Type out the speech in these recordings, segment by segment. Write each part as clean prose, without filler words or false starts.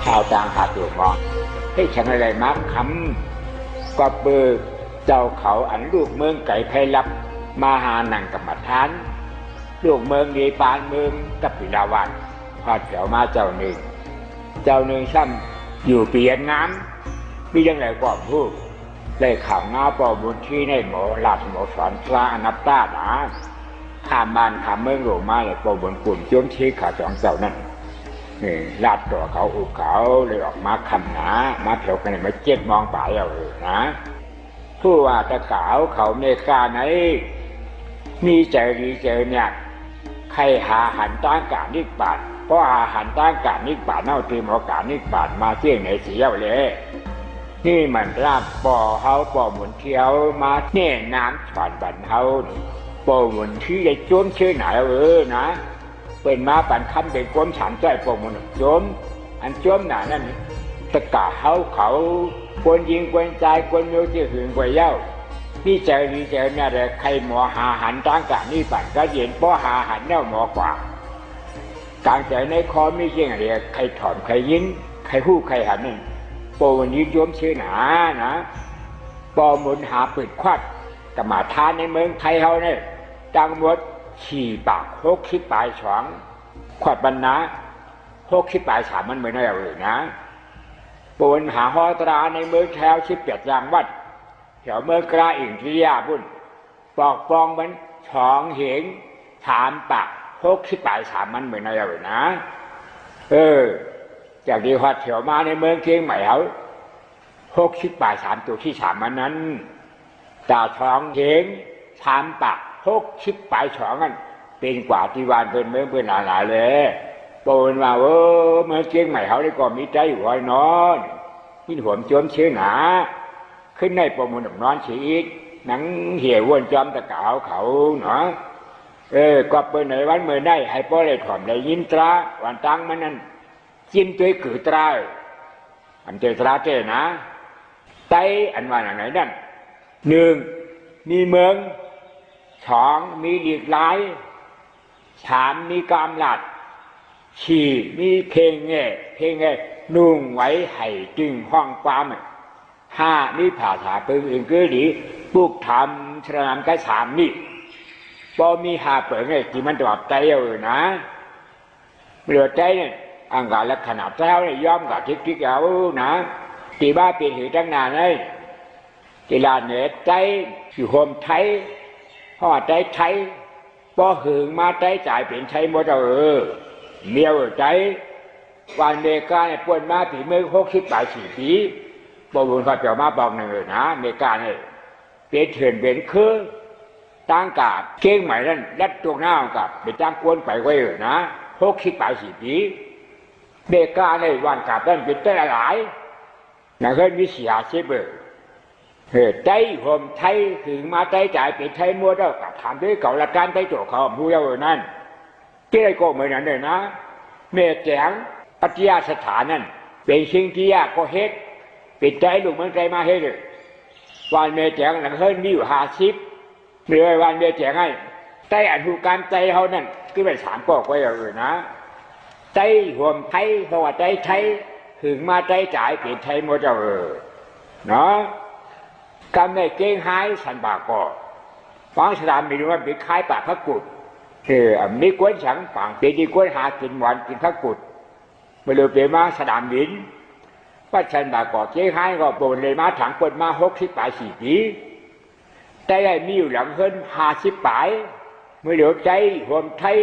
ข่าวต่างหาตัวมองให้ฉันอะไรมาคำก็เบอร์เจ้าเขาอันลูกเมืองไก่ไพรับมาหาหนังกรรมฐานลูกเมืองดีปานเมืองกับปิลาวันพอเถียวมาเจ้าหนึ่งซ้ำอยู่เปลี่ยนน้ำมียังไงก็พูดเลยข่าวงาปอบุญที่ในหมอหลับหมอสอนพระอนัตตาหนาข้ามบ้านข้ามเมืองหลวงมาเลยปอบุญกลุ่มจ้วงชี้ขาสองเจ้านั่นลาดตัวเขาอุบเขาเลยออกมาคำหนามาเถียวกันเลยมาเจ็ดมองป่าเอานะผู้ว่าตะขาวเขาเมกาไหนมีใจดีใจเนี่ยใครหาหันต้านการนิกบาทเพราะหาหันต้านการนิกบาทเน่าตีมอการนิกบาทมาเที่ยงในเสียวเลยนี่มันราบป่อเฮาป่อหมุนเที่ยวมาแน่น้ำผ่านบันเฮาป่อหมุนที่ได้โจมชื่อไหนนะเป็นมาปันคำเป็นก้มฉันใจป่อหมุนโจมอันโจมหนานั่นตะกะเฮาเขาควรยิงควรใจควรโยที่หึงกว่าเย้านี่ใจดีใจเนี่ยแต่ใครหมอหาหันต่างกันนี่ปั่นก็เย็นเพราะหาหันแนวหมอกว่าการใจในคอไม่ใช่อะไรใครถอนใครยินใครหู้ใครหันนั่นโปวันนี้โยมชื่อหนานะปอมุนหาปืนควัดกรรมฐานในเมืองไทยเขาเนี่ยจังหวัดขี่ปากโคกขี้ปลายฉองขวัดบรรณาโคกขี้ปลายฉามันเหมือนอะไรนะปนหาฮอตราในเมืองแถวชิบเปียดยางวัดแถวเมืองกราอิงที่ยาบุญปอกฟองมันฉองเหงถามปากโคกขี้ปลายฉามันเหมือนอะไรนะจากที่วัดแถวมาในเมืองเชียงใหม่เขาหกสิบปลายสามตัวที่สามมันนั้นตาท้องเห็นชามปากหกสิบปลายสองกันเป็นกว่าที่วานเป็นเมืองเป็นหลายเลยโตมาเมืองเชียงใหม่เขาได้ก็มีใจหัวนอนมีหัวจมเชื้อหนาขึ้นในประมูลนอนฉีดหนังเหี่ยววนจอมตะกาวเขาเนาะก็เปิดในวันเมื่อได้ให้พ่อเลยถ่อมได้ยินตราวันตั้งมันนั้นจินตัวกือตราอันเจตราเจนะไตอันว่าอย่างไรนั่นหนึ่งมีเมืองสองมีหลีกหลายสามมีกามหลัดสี่มีเพลงแง่นุ่งไว้ให้จึงห้องความห้ามีผ่าถาปืนอื่นก็ดีปลูกทำชรามก็สามนี่พอมีหาเปิดไงที่มันตอบใจนะเหลือใจเนี่ยอังกาลักษณะเท้าเนี่ยย่อมกับทิกเอานะตีบ้าเป็นหือตั้งนานเลยตีลาเนื้อใจอยู่โฮมไทยห่อใจไทยพอหึงมาใจจ่ายเป็นไทยหมดเมียวใจวันเมกาเนี่ยปวนมาผีมือ60-4 ปีบอกบุญเขาเจ้ามาบอกหนึ่งเลยนะเมกาเนี่ยเป็นเถื่อนเป็นคือตั้งกาบเก่งใหม่นั่นยัดตัวหน้ากับเป็นจ้างกวนไปไว้นะ60-4 ปีเมกาในวันกาบนั่นเป็นใจหลายนักเรียนวิชาเชฟใจผมไทยถึงมาใจจ่ายเป็นไทยมัวเด้อกับถามด้วยเก่าละการใจโจเขาผู้เยาว์นั่นที่ไรก็เหมือนนั้นเลยนะเมแจงปัจจัยสถานนั่นเป็นสิ่งที่ยากก็เฮ็ดเป็นใจลูกเมืองใจมาเฮ็ดเลยวันเมแจงนักเรียนมีอยู่50เมื่อวันเมแจงให้ใจอันหูการใจเขานั่นคือไป3 ก็ไว้นะใจผมไทยเพราะว่าใจไทยถึงมาใจจ่ายเป็นไทยหมดเนาะกำในเก่งหายสันบากฟังสลามมีรู้ว่าเป็นคล้ายปากพระกุฎมีกวนฉังฝั่งเป็นดีกวนหากินวันกินพระกุฎไม่รู้เป็นมาสลามบินว่าสันบากเก่งหายก็โดนเลยมาถังคนมา60-4 ปีแต่ได้มีอยู่หลังเฮิรน50 ปีไม่เหลือใจผมไทย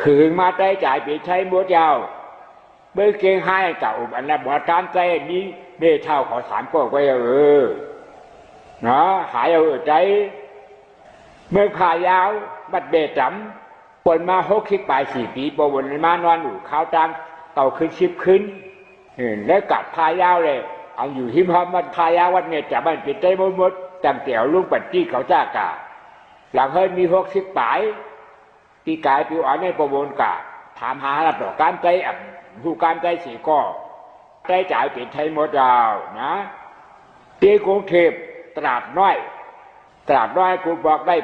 ถึงมาใจจ่ายเป็นไทยหมดยาวเมื่อเก่งหายกับอันนั้นบวชการใจนี้เมื่อเท่าขอ3 ก็ไว้เนาะหายใจเมื่อขายาวบัดเบจำปนมา60-4 ปีปวนมานอนอยู่ข้าวตังเต่าขึ้นชิบขึ้นแล้วกัดพายาวเลยเอาอยู่หิมหอมมันพายาววันเนี่ยจะมันเป็นใจมดจังเตี่ยวลุงปัดจี้เขาจ้ากาหลังเฮิรนมี60 ปีปีกายปิวอ่อนในปวนกาถามหาระดับการใจผู้การใจสีก็ใจจ่ายเป็นไทยหมดดาวนะตีกรุงเทพตราดน้อยกูบอกได้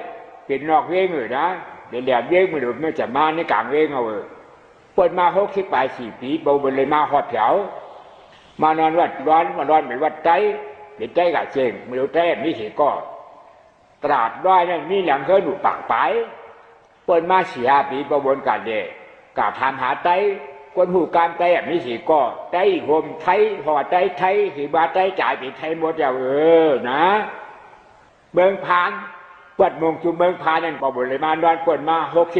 เป็นนอกเวงเลยนะเดี๋ยวเวงไม่หลุดไม่จะมาในกลางเวงเอาเปิดมา60-4 ปีโบนเลยมาหอดแถว มานอนวัดร้อนมานอนเป็นวัดใจเป็นใจกับเจงไม่รู้ใจมีสิก็ตราดด้อยนั่นมีหลังเคยหนุปากไปเปิดมา4-5 ปีประวนกันเดกาทำหาใจคนหูการใจมีสิก็ใจโฮมไทยพอใจไทยสิบาใจจ่ายเป็นไทยหมดแล้วนะเมืองพานวัดมงจุมเมืองพานนั่นประวนเลยมานอนเปิดมา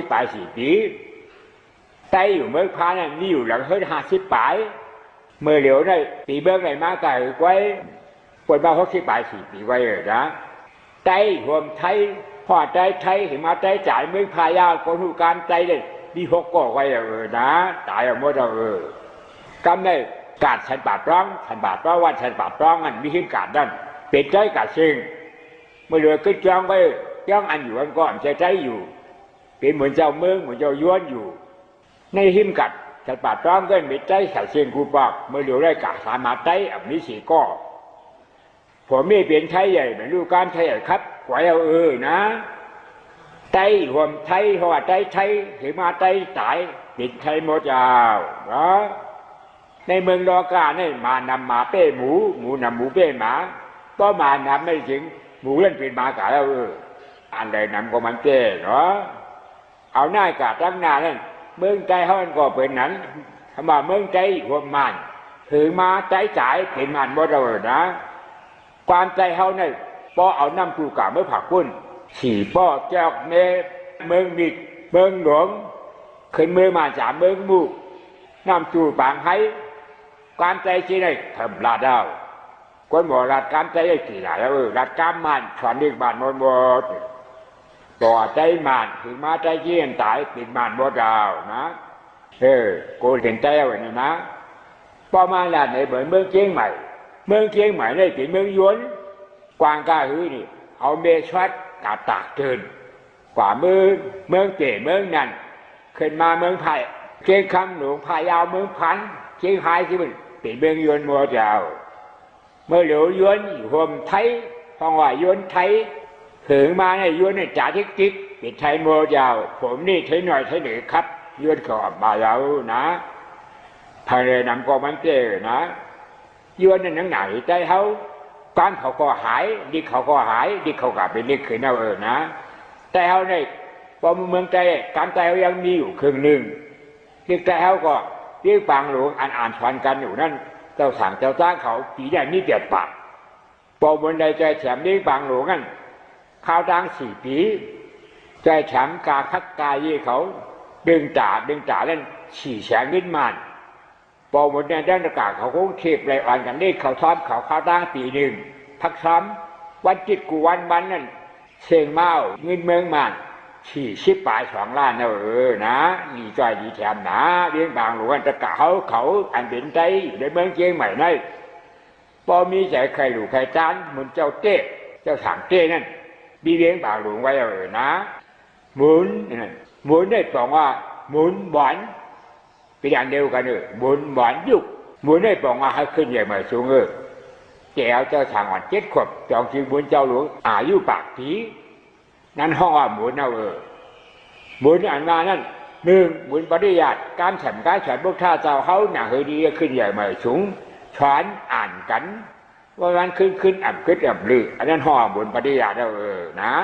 60-4 ปีใจอยู่เมืองพานนั่นมีอยู่หลังเคย50 ปีเมื่อเหลียวได้ปีเบื้องไหนมาไก่ไว้ปวดมา60-4 ปีไว้นะใจรวมไทยพ่อใจไทยถึงมาใจจ่ายเมืองพายาคนหูการใจเลยมี6ก็ไว้นะตายหมดกำได้กาดฉันบาดร้องฉันบาดร้องวันฉันบาดร้องอันมีหิ้มกาดนั่นเป็นใจกาดซิงเมื่อเหลือขึ้นจ้องไว้จ้องอันอยู่อันก่อนใจอยู่เป็นเหมือนเจ้าเมืองเหมือนเจ้าย้วนอยู่ในหิ้มกัดฉันบาดร้องก็มีใจใส่เชียงกูบอกเมื่อเหลือได้กาดสามาใจอันนี้สิก็ผมไม่เป็นไทยใหญ่เหมือนลูกการไทยใหญ่ครับไว้นะไทยรวมไทยเพราะว่าไทยถึงมาไทยสายติดไทยหมดยาวนะในเมืองดอกาเนี่ยมานำหมาเป้หมูนำหมูเป้หมาก็มานำไม่ถึงหมูเล่นเป็นหมากาแล้วอันใดนำก็มันเจ้เนาะเอาหน้ากาตั้งหน้านั่นเมืองใจเขามันก็เป็นนั้นทำมาเมืองใจรวมมันถึงมาใจจ่ายเป็นมันหมดเลยนะความใจเขาเนี่ยพอเอาน้ำปูกาเมื่อผักพุ่นขี่ป้อแก้วเมเมืองมิดเมืองหลวงขึ้นเมืองมาจากเมืองมูน้ำจูบางให้การใจที่ไหนทำลาดาวคนบอกรัดการใจได้กี่หลายแล้วรัดการมันถอนดึกบานหมดต่อใจมันถึงมาใจเยี่ยนตายปิดมันหมดดาวนะกูเห็นใจเอาไว้นะพอมาหลาดในเมืองเชียงใหม่เมืองเชียงใหม่ได้เป็นเมืองยวนกวางกาหือนี่เอาเมชัดกาตากเกินกว่าเมืองเจ๋เมืองนั่นขึ้นมาเมืองไทยเชียงคำหลวงพายาวเมืองพันเชียงไฮ้ที่มันเป็นเมืองยวนมัวเจ้าเมื่อเหลียวยวนรวมไทยห้องว่ายวนไทยถึงมาในยวนในจ่าทิกจิกเป็นไทยมัวเจ้าผมนี่ไทยหน่อยไทยหนึ่งครับยวนขอบมาแล้วนะภายในนำก็มันเจ๋นะยวนนั่นไหนใจเขาการเขาก็หายดิเขาก็หายดิเขากลับเป็นดิขึ้นเอานะแต่เขาเนี่ยพอเมืองใจการใจเขายังมีอยู่ครึ่งหนึ่งดิใจเขาก็เรียกบางหลวงอ่านสอนกันอยู่นั่นเจ้าสั่งเจ้าจ้างเขาปีใหญ่นี่เดียดปากพอบนใดใจแฉมเรียกบางหลวงนั่นข้าวดัง4 ปีใจแฉมกาคักกายยี่เขาดึงจ่าเล่นฉี่แฉงขึ้นมันพอหมดในด้านอากาศเขาคงเทปไรอ่อนกันนี่เขาซ้อมเขาข้าวตั้งปี1พักซ้อมวันจิตกูวันนั่นเชียงเมาเงินเมืองมันฉี่10 ปลาย2 ล้านนะดีใจดีแถมนะเลี้ยงบางหลวงตะกะเขาอันเป็นใจในเมืองเชียงใหม่นั่นพอมีใจใครหลูใครจานเหมือนเจ้าเจ้เจ้าถังเจ้นั่นมีเลี้ยงบางหลวงไว้นะหมุนได้บอกว่าหมุนหวานเป็นอย่างเดียวกันหมุนหวานยุกหมุนได้บอกว่าให้ขึ้นใหญ่มาสูงแก้วเจ้าทางอ่อน7 ขวบจองชิงหมุนเจ้าหลวงอายุปากผีนั่นห้องว่าหมุนหมุนอันมานั่น1หมุนปริยัติการแถมการฉันพวกท่าเจ้าเขาหนาเฮดีขึ้นใหญ่มาสูงช้อนอ่านกันว่ามันขึ้นอ่ำขึ้นอ่ำลืออันนั้นห้องหมุนปริยัตินะ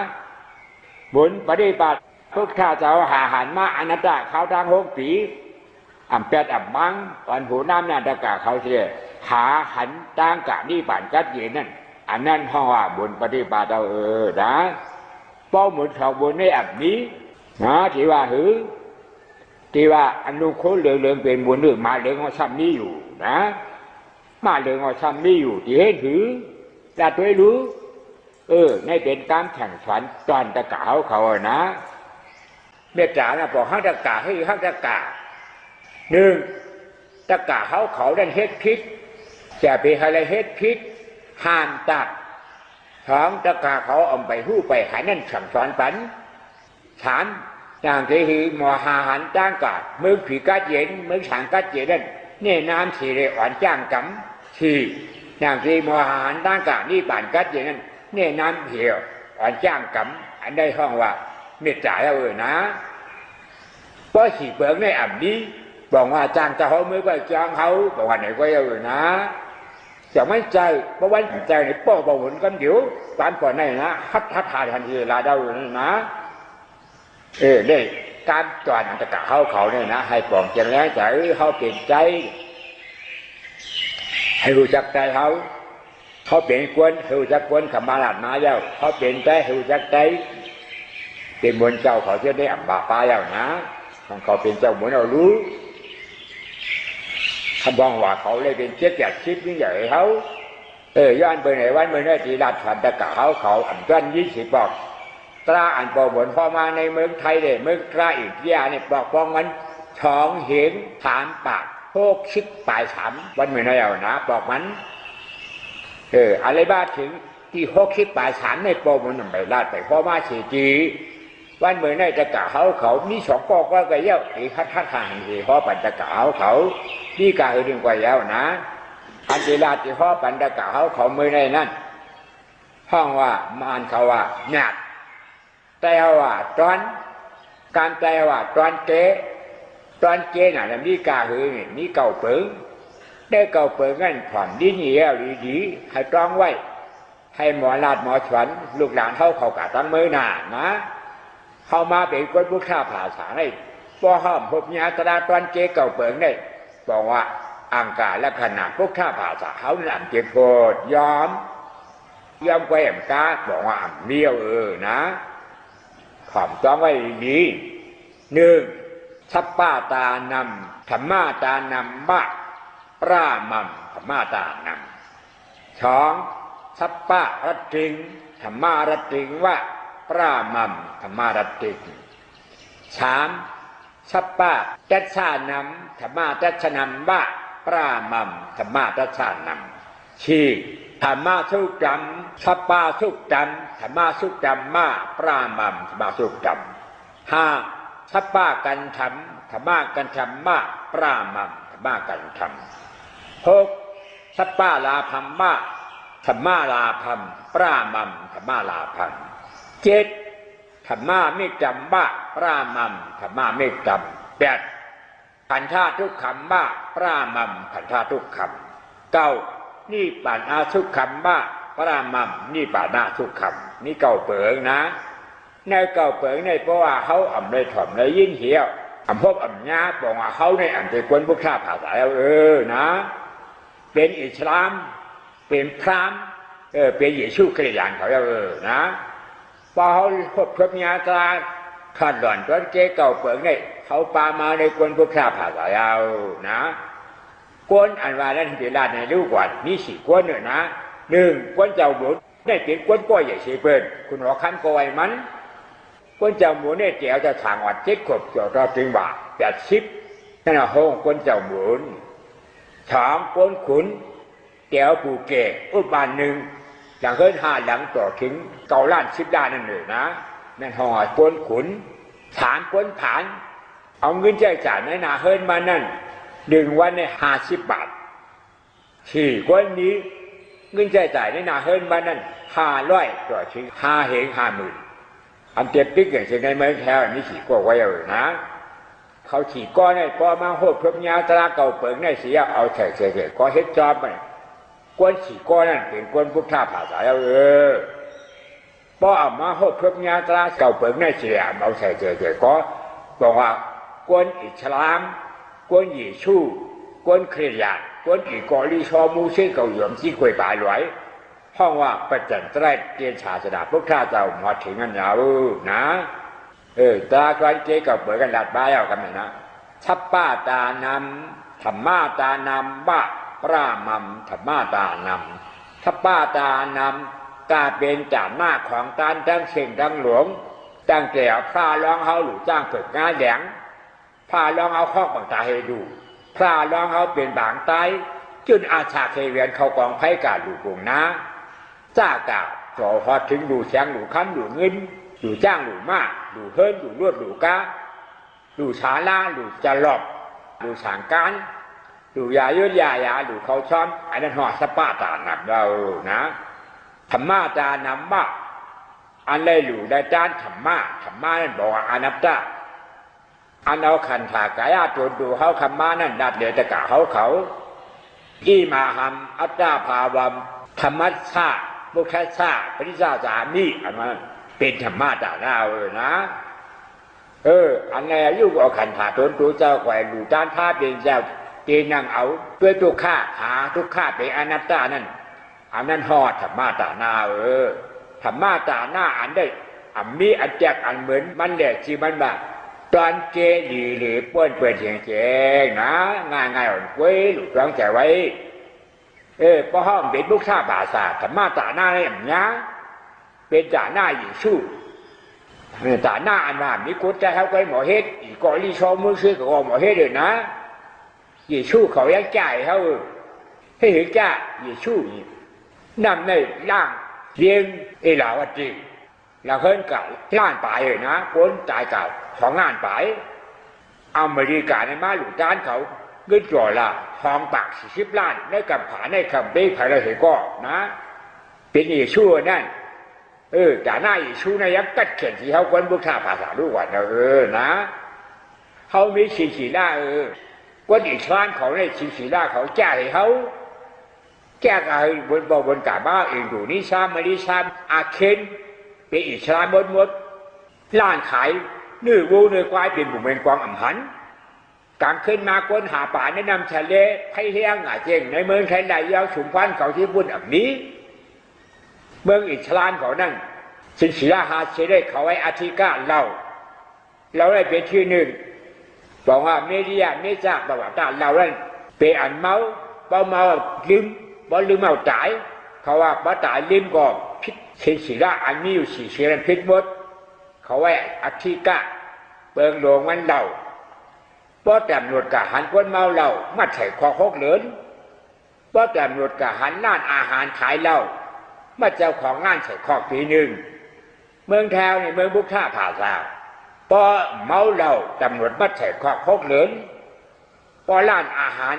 หมุนปฏิบัติพวกท่าเจ้าหาหันมาอนัตตาเขาทาง6 ปีอ่ำแปดอ่ำบังตอนหูน้ำนาตากาเขาเสียหาหันตั้งกะนี่ผ่านกัดเย็นนั่นอันนั้นห้องว่าบุญปฏิบัตินะป้อหมุนเขาบุญในอ่ำนี้นะที่ว่าที่ว่าอนุโคเรื่องเป็นบุญหรือมาเรื่องของซ้ำนี้อยู่นะมาเรื่องของซ้ำนี้อยู่ที่เห็นถือจะตัวรู้ในเป็นการแข่งขันตอนตะกาเขานะเมตตานะบอกห้างตะกาให้ห้างตะกา1ตะกาเขาดันเฮ็ดพิษจะไปอะไรเฮ็ดพิษห่านตัก2ตะกาเขาเอาไปหู้ไปหานั่นสั่งสอนปัน3อย่างที่หีมอหาหันจ้างกาดมือผีกัดเย็นมือฉางกัดเย็นนั่นเนี่ยน้ำสีเรอ่อนจ้างกำอย่างที่มอหาหันจ้างกาดนี่ป่านกัดเย็นนั่นเนี่ยน้ำเหี่ยวอ่อนจ้างกำอันได้ห้องว่าเมตตาแล้วนะเพราะสีเปลืองในอ่ำนี้บอกว่าจ้างจะเขาไม่ไปจ้างเขาบอกว่าไหนก็นะ จะไม่ใจเพราะว่าใจในป้อบ่หมุนกันอยู่ตามก่อนในนะฮัทฮัททาทันทีลาดาวนะได้การจวนตะกะเขาเนี่ยนะให้ปลองใจแล้วใจเขาเปลี่ยนใจให้รู้จักใจเขาเปลี่ยนกวนให้รู้จักกวนขมาลาดมาแล้วเขาเปลี่ยนใจให้รู้จักใจเป็นมวลเจ้าเขาจะได้อับบาปาแล้วนะของเขาเป็นเจ้าเหมือนเรารู้คำบอกว่าเขาเลยเป็นเจ็ดแบบชิปนี่ใหญ่เขาย้อนไปไหนวันเมื่อไหร่ที่รัฐสันตะกะเขาอันกัน20บอกตราอันปอบนพอมาในเมืองไทยเลยเมืองตราอีกที่เนี่ยบอกฟองมันช่องเห็นถามปากโคกชิดปลายฉามวันเมื่อไหร่นะบอกมันอะไรบ้าถึงที่โคกชิดปลายฉามในปอบนไปลาดไปพอมาเสียจีวันเมื่อไหร่ตะกะเขามี2 ก็ก็เยอะอีกทัดทางที่พอปันตะกะเขานี่กาเรื่องกว่าแล้วนะอันเวลาที่พ่อปันตะกะเขาเมื่อไหร่นั่นห้องว่ามานเขาว่าหนักแต่ว่าตอนการแต่ว่าตอนเจ๊น่ะมีกามีเก่าเปิงได้เก่าเปิงงั้นผ่อนดีนี่แล้วดีให้ต้องไว้ให้หมอลาดหมอฉวันลูกหลานเขากะตั้งมือหน้านะเข้ามาเป็นคนผู้ข้าผ่าสาให้ป้อห้อมพบญาตราตอนเจ๊เก่าเปิงได้บอกว่าอังกาและขนาดพวกข้าผ่าสาเขาหลังเจ็บโกรธยอมไว้แอมกาบอกว่าเบี้ยวนะความต้องไว้ดี1ทัพป้าตานำธรรมาตานำบ้าปรามัมธรรมาตานำ2ทัพป้ารัตติงธรรมารัตติงว่าปรามัมธรรมารัตติง3ทัพป้าตัชชานำธรรมาตัชชานำบ้าปรามัมธรรมาตัชชานำ4ธรรมาสุกรรมทัพป้าสุกรรมธรรมาสุกรรมมาปรามัมธรรมาสุกรรม5ทัพป้ากันธรรมธรรมากันธรรมมาปรามัมธรรมากันธรรม6ทัพป้าลาภัมมาธรรมาลาภัมปรามัมธรรมาลาภัม7ธรรมาไม่จำบ้าปรามัมธรรมาไม่จำ8ขันธาทุกขำบ้าปรามัมขันธาทุกขำ9นี่ป่านอาทุกขำบ้าปรามัมนี่ป่านอาทุกขำนี่เก่าเปิงนะในเก่าเปิงในเพราะว่าเขาอ่ำเลยถ่อมเลยยินเหี้ยวอ่ำพบอ่ำญาบอกว่าเขาในอ่ำเป็นคนพวกข้าผ่าสายแล้วนะเป็นอิสลามเป็นพราหมณ์เป็นเยซูคริสต์เขาแล้วนะพอเขาพบญาตราขัดหล่อนตอนเจ๊เก่าเปิงในเขาปามาในคนพวกข้าผ่าสายแล้วนะกวนอันว่านั้นเวลาในรูปก่อนมี4 กวนเนี่ยนะ1กวนเจ้าบุญได้เป็นกวนก้อยใหญ่เสียเปิ้ลคุณหัวคันก้อยมันกวนเจ้าหมูเนี่ยเจ้าจะถางวัด7 ขวบจอดรอถึงบาท80นั่นห้องกวนเจ้าหมู2กวนขุนแก้วปูเก๋อุบาน1หลังเฮิรน5หลังต่อถึง9 ล้าน10 ล้านนั่นเลยนะนั่นห้องกวนขุน3กวนผานเอาเงินใช้จ่ายในนาเฮิรนมานั่น1 วันเนี่ย50 บาท4 กวนนี้เงินใช้จ่ายในนาเฮิรนมานั่น500ต่อถึง5 เหง 50,000อันเจ็บปิ๊กอย่างเช่นในเมืองแถวนี้4 ก็ไว้นะเขา4 ก้อนเนี่ยพอมาโหดเพิ่มยาตราเก่าเปิงในเสียเอาแฉกก็เฮ็ดจอบไปกวน4 ก้อนนั่นเป็นกวนพุทธาภาษาแล้วพอเอามาโหดเพิ่มยาตราเก่าเปิงในเสียเอาแฉกก็บอกว่ากวนอิสลามกวนเยซูกวนคริสต์กวนอีกอลีชอมูเช่เก่าหยมที่คุยปลายหลวยห้องว่าประจันตรายเกียรติศาสนาพวกข้าเจ้ามาถึงกันแล้วนะตาการเจ๊กับเปิดกันดัดบ้าเอากันนะทัพป้าตานำธรรมาตานำบ้าปรามัมธรรมาตานำทัพป้าตานำกาเป็นจ่าหน้าของตานทั้งเชิงทั้งหลวงตั้งแต่พระร้องเขาหรือจ้างฝึกงานแหลงพระร้องเอาข้อของตาให้ดูพระร้องเขาเป็นบางไตจนอาชาเคเวียนเขากองไพ่กาดูกงนะจ้ากาต่อพอถึงดูแสงดูคันดูเงินดูจ้างดูมากดูเฮิรนดูรวดดูกาดูชาลาดูจะหลบดูสางการดูยาเยอะยาดูเขาช้อนอันนั้นห่อสปาตาหนักเรานะธรรมะตานำบ้าอันเลยหลู่ได้จ้านธรรมะนั่นบอกว่าอนัตตาอันเอาขันถากายาตัวดูเขาคำมานั่นดัดเดือดตะกะเขา อีมาหัมอัตตาภาวัมธรรมชาติมุขชาติปริศาสามีอันนั้นเป็นธรรมะต่างหน้านะอันไหนอยู่กับขันธาตนตัวเจ้าแขวนอยู่ด้านท่าเป็นเจ้าเจนังเอาด้วยทุกข้าหาทุกข้าเป็นอนัตตานั่นอันนั้นหอดธรรมะต่างหน้าธรรมะต่างหน้าอันได้อันมีอันแจกอันเหมือนมันแหละที่มันแบบตอนเจดีหรือป้วนเปิดเสียงเจงนะง่ายอ่อนกล้วยหลุดร้องใจไว้เพราะห้องเป็นลูกชาบาศาธรรมะต่างหน้าเนี่ยนะเป็นต่างหน้าอยู่สู้ต่างหน้าอันว่ามีคนใจเขาก็หมอเฮ็ดอีกกอลีชอมือซื้อก็หมอเฮ็ดเลยนะอยู่สู้เขายังจ่ายเขาให้เห็นจ่าอยู่สู้นำในร่างเลี้ยงเหล่าวัดจีเราเห็นกับล้านป่ายเลยนะคนตายกับของงานป่ายอเมริกาในมาหลุดด้านเขาเงินจ่อละทองปาก40 ล้านได้กับผาในคำเบ้ไผ่เราเห็นก็นะเป็นอีชั่วนั่นแต่หน้าอีชั่วในยักษ์กัดเขียนที่เขาคนบุกท่าภาษาลูกวันนะเขามีสีล่าคนอีกชานของในสีล่าเขาแก้ให้เขาแก้อะไรบนกาบ้าเองดูนิชามมานิชามอาเคนเป็นอิสลามหมดร้านขายเนื้อวัวเนื้อควายเป็นบุ๋มเป็นกวางอ่ำหันการขึ้นมาค้นหาป่าแนะนำทะเลไผ่เฮียงเจงในเมืองไทยใดยาวฉุมพันเขาที่พูดแบบนี้เมืองอิสลามเขานั่งสินศิลาหาเสด็จเขาไว้อาทิกาเราได้เป็นที่หนึ่งบอกว่าเมดิยาเมจ่าบอกว่าเราได้เป็นอันเมาลืมเอาตายเขาว่าบ่ตายลืมก็พิษสินศิลาอันมีอยู่4 เชื้อพิษหมดเขาไว้อาทิกาเปิงโลงมันเราป้อแต่หนวดกะหันคนเมาเหล้ามัดใส่คอเหลือนป้อแต่หนวดกะหันร้านอาหารขายเหล้ามาเจ้าของงานใส่คอกปีหนึ่งเมืองแถวนี่เมืองบุกท่าผาซาป้อเมาเหล้าตำรวจมัดใส่คอกเหลือนป้อร้านอาหาร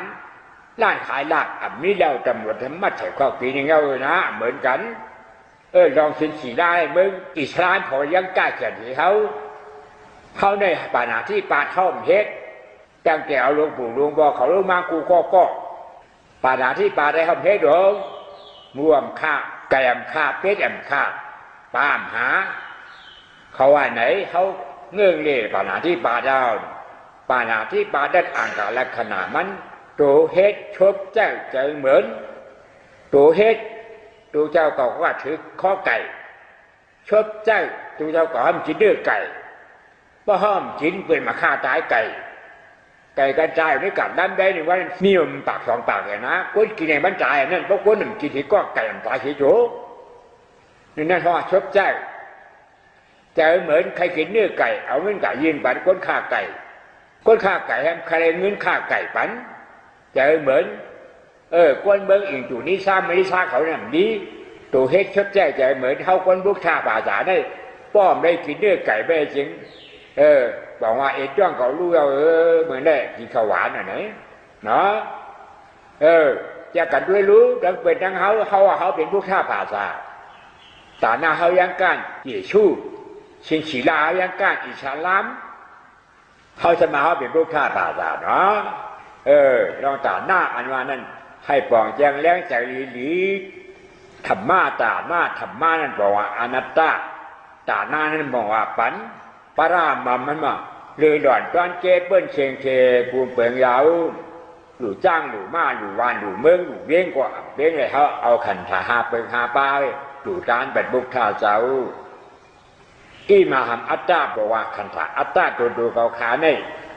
ร้านขายลาบมีเหล้าตำรวจมัดใส่คอกปีหนึ่งนะเหมือนกันลองสินสีได้เมืองอิสลามพอยังกล้าเขียนที่เขาในป่านาที่ป่าท่อมเฮ็ดตั้งแต่เอาหลวงปู่หลวงบอกเขาลงมากูก็ป่านาที่ป่าได้ทำเฮ็ดหรอม่วมฆ่าไก่ฆ่าเป็ดฆ่าป้ามหาเขาว่าไหนเขาเงื่อนเล่ป่านาที่ป่าดาวป่านาที่ป่าดัดอ่างกาลักษณะมันโตเฮ็ดชบเจ้าใจเหมือนโตเฮ็ดตัวเจ้าก็ว่าถือข้อไก่ชบเจ้าตัวเจ้าก็ห้ามกินเนื้อไก่เพราะห้ามกินเป็นมาฆ่าตายไก่กระจายไม่กัดด้านใดหนึ่งว่านิยมปาก2 ปากเลยนะคนกินในบ้านใจนั่นเพราะคนหนึ่งกินที่ก็ไก่ตายเฉยโจนั่นเพราะชบเจ้าแต่เหมือนใครกินเนื้อไก่เอาเงินไก่ยืนปันคนฆ่าไก่ใครเงินฆ่าไก่ปันแต่เหมือนคนเมืองอื่นอยู่นี่ซ้ำไม่ได้ซ้าเขาเนี่ยนี้ตัวเฮ็ดชดแจ้ใจเหมือนเขาคนบุกท่าป่าสาได้ป้อมได้กินเนื้อไก่ไม่จริงบอกว่าจ้องเขารู้เหมือนได้กินข้าวหวานไหนเนาะจะกันด้วยรู้ดังเป็นทั้งเขาเป็นบุกท่าป่าสาแต่หน้าเขายังการเยชูสินศิลายังการอิสลามเขาจะมาเขาเป็นบุกท่าป่าสาเนาะลองตาหน้าอันว่านั้นให้ปองแจงแรงใจหลีธรรมะตาหน้าธรรมะนั่นบอกว่าอนัตตาตาหน้านั่นบอกว่าปันปรามัมมันมาเลยดอนตอนเจเปิ้นเชงเชปูเปิงยาวหลู่จ้างหลู่มาหลู่วานหลู่เมืองหลู่เบี้ยงกว่าเบี้ยงเลยเขาเอาขันถาหาเปิงหาป้าหลู่การบัดบุกท่าเจ้าอีมาหำอัตตาบอกว่าขันถาอัตตาตัวเขาขาใน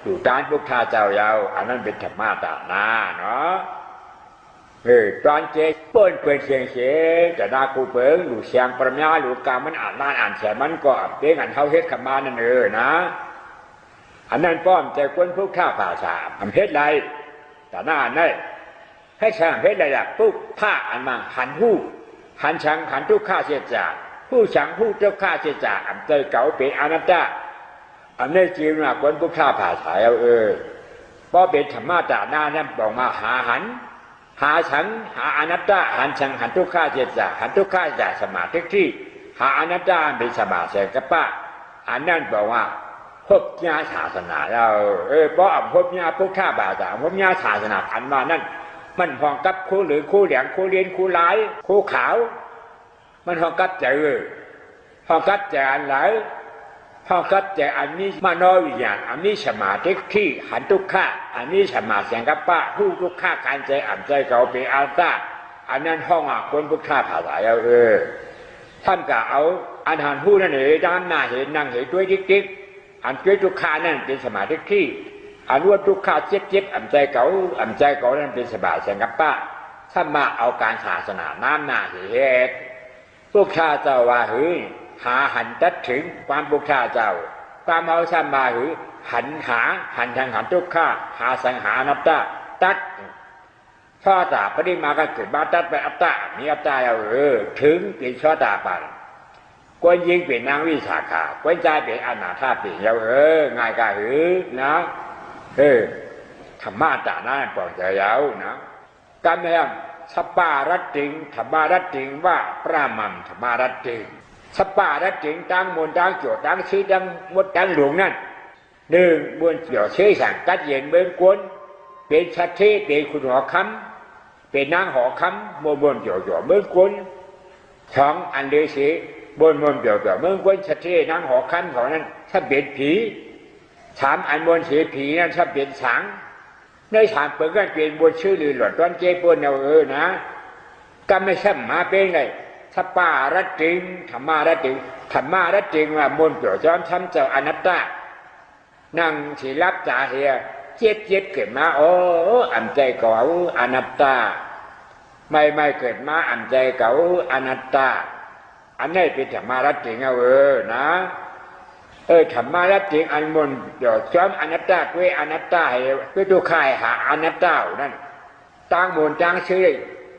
หลู่การบุกท่าเจ้ายาวอันนั้นเป็นธรรมะตาหน้าเนาะตอนเจเปิ้นเปิงเชงเชจะนากูเปิงหลู่เสียงประญาหลู่กามันอ่านแฉมันก็เบี้ยงอันเขาเฮ็ดขมานั่นนะอันนั้นป้อมใจคนพวกข้าป่าสาทำเฮ็ดไรแต่หน้านั่นให้ช่างเฮ็ดไรล่ะปุ๊บผ้าอันมาหันหู้หันช่างหันทุกข้าเสียจ่าผู้ช่างผู้เจ้าข้าเสียจ่าอันใจเก่าเป็นอนัตตาอันนี้จริงนะคนพวกข้าป่าสาเพราะเป็นธรรมะตาหน้านั่นบอกมาหาหันหาฉันหาอนัตตาหันช่างหันทุกข้าเสียจ่าหันทุกข้าจ่าสมาธิที่หาอนัตตาเป็นสมาเสกป้าอันนั้นบอกว่าพบญาศาสนาเราเพราะพบญาพุทธบาทพบญาศาสนาอันมานั่น มันห้องกับคู่หรือคู่เหลียงคู่เลียนคู่หลายคู่ขาวมันห้องกับใจห้องกับใจอันไหลห้องกับใจอันนี้มโนวิญญาณอันนี้สมาธิที่หันทุกข้าอันนี้สมาเสียงกับป้าผู้ทุกข้าการใจอ่ำใจเก่าเป็นอัลตาอันนั้นห้องคนพุทธาผ่าหลายท่านก็เอาอันหันหู้นั่นเองด้านหน้าเห็นนั่งเห็นด้วยจิ๊กอันด้วยทุกข้านั่นเป็นสมาธิที่อันว่าทุกข้าเจ็บอ่ำใจเก่านั่นเป็นสมาเสียงกับป้าถ้ามาเอาการศาสนาน้ำหน้าเหตุพวกข้าเจ้าว่าเฮ้ยหาหันตัดถึงความพวกข้าเจ้าความเอาซ้ำมาเฮ้ยหันทางหันทุกข้าหาสังหานับตาตัดช่อตาพอดีมาก็เกิดมาตัดไปอัตตามีอัตตาถึงเป็นช่อตาไปกวนยิงเป็นนางวิสาขากวนใจเป็นอนาถาเป็นง่ายกายนะธรรมะตาหน้าปล่อยใจยาวนะการเมืองสปารัตติงธรรมารัตติงว่าปรามัมธรรมารัตติงสปารัตติงตั้งมนตั้งโจทย์ตั้งชี้ตั้งมดตั้งหลวงนั่นหนึ่งบนเกี่ยวเชื่อสั่งกัดเย็นเบิ้งกวนเป็นชัดเทเป็นคุณหอคำเป็นนางหอคำบนเกี่ยวเบิ้งกวนสองอันเดชีบนเกี่ยวเบิ้งกวนชัดเทนางหอคำของนั้นถ้าเป็นผีถามอันบนเสียผีนั้นถ้าเป็นสังในถามเปิดกันเป็นบนชื่อหรือหลอดต้นเจ็บปนนะก็ไม่ใช่มาเป็นไงสปารัตติงธรรมารัตติงธรรมารัตติงว่ามนเกี่ยวจอมช้ำเจ้าอนัตตานั่งสีรับจ่าเฮียเจ็บเกิดมาอ่ำใจเก่าอนัตตาไม่เกิดมาอ่ำใจเก่าอนัตตาอันนี้เป็นธรรมารัตติงนะธรรมารัตติงอันมนเดี๋ยวจอมอนัตตาด้วยอนัตตาด้วยตัวข่ายหาอนัตตานั่นตั้งมนตั้งชื่อ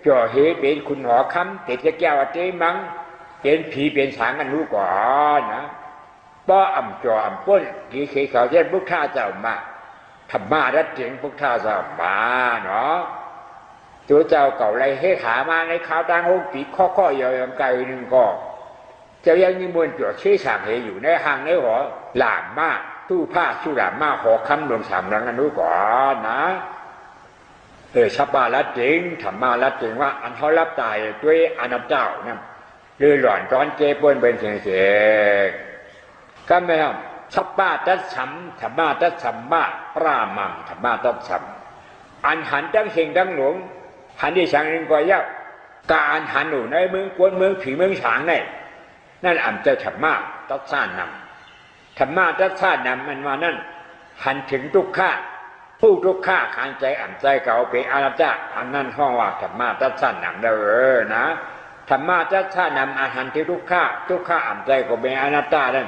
จ่อเหเป็นคุณหอคำเป็นแก้วเต้มังเป็นผีเป็นสางกันรู้ก่อนนะป้ออ่ำจ่ออ่ำป้นกี่เขยเขาเช่นพวกข้าเจ้ามาธรรมารัตติงพวกข้าเจ้ามาเนาะตัวเจ้าเก่าไรให้ขามาในข้าวตั้งห้องปีข้อยอยไกลหนึ่งก็เจ้ายังมีมวลจ่อเชี่ยสางเหอยู่ในห้างในหอหลามมากตู้ผ้าชูหลามมากหอคำรวมสามรังกันรู้ก่อนนะชับบาลัดจริงธรรมาลัดจริงว่าอันเขารับตายด้วยอนัตเจ้านั่นหรือหล่อนร้อนเจ็บปนเป็นเสียงก็ไม่ทำชับบาตัดฉัมธรรมาตัดฉัมมาปรามังธรรมาตัดฉัมอันหันตั้งเข่งตั้งหลวงหันที่ช่างนึงก็ยากการหันหนูในเมืองกวนเมืองผีเมืองฉางในนั่นอันเจ้าธรรมาตัดซ่านนำธรรมาตัดซ่านนำมันว่านั่นหันถึงทุกข้าผู้ทุกข้าขานใจอ่ำใจเก่าเป็นอาณาจักรอันนั้นห้องว่าธรรมะตัดสั้นหนังเด้อนะธรรมะตัดสั้นนำอาหารที่ทุกข้าอ่ำใจก็เป็นอนัตตานั่น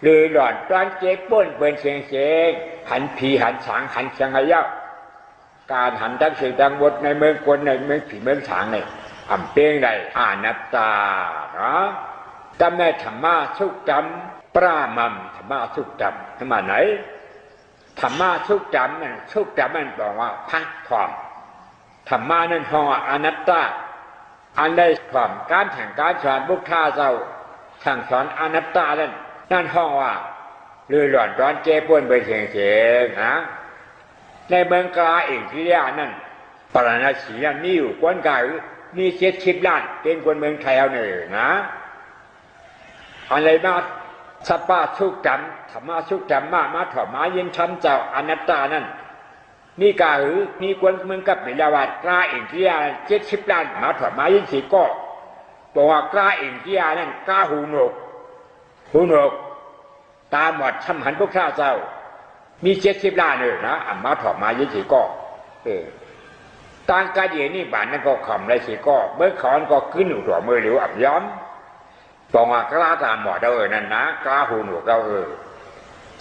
เลยหลอดตอนเจ๊ป้นเป็นเสียงหันผีหันสางหันสังหยาการหันทั้งเสียงทั้งบทในเมืองคนในเมืองผีเมืองสางเนี่ยอ่ำเป้งใดอนัตตานะจำในธรรมะสุขจำปรามัมธรรมะสุขจำธรรมะไหนธรรมะทุกจำมันบอกว่าพักผ่อนธรรมะนั่นห้องอนัตตาอันได้ความการแข่งการสอนบุคคาเจ้าสั่งสอนอนัตตานั่นห้องว่าเรือหล่อนร้อนเจ๊ป่วนไปเสียงนะในเมืองกาเองที่ย่านั่นปรณสีนี่อยู่กวนกายมี70 ล้านเป็นคนเมืองไทยเอาหนึ่งนะอะไรมาสปาสุกจำธรรมะสุกจำมาถอดมายินช้ำเจ้าอนัตตานั่นนี่กามีกวนเมืองกับเวลาวัดกล้าเองที่ยา70 ล้านมาถอดมายินสีก็บอกว่ากล้าเองที่ยานั่นกล้าหูหนกตาหมดช้ำหันพวกข้าเจ้ามี70 ล้านนะมาถอดมายินสีก็ต่างกาเยนี่บ้านนั่นก็ขำไรสีก็เมื่อขอนก็ขึ้นอยู่ตัวมือหรืออับย้อมบอกว่ากล้าตามหมอนั่นนะกล้าหูหนวกเรา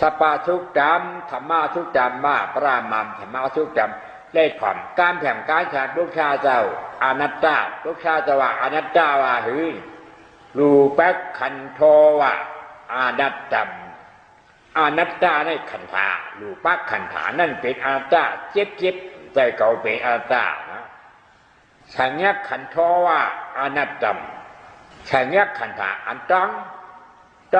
สปาทุกจำธรรมะทุกจำมาปรามัมธรรมะทุกจำได้ความการแผ่มการฉาดลูกชาเจ้าอนัตตาลูกชาเจ้าว่าอนัตตาว่ารูปักขันโทว่าอนัตตัมอนัตตาในขันธารูปักขันธานั่นเป็นอนัตตาเจ็บใจเก่าเป็นอนัตตานะสัญญาขันโทว่าอนัตตัมสัญญาขันธาอันต้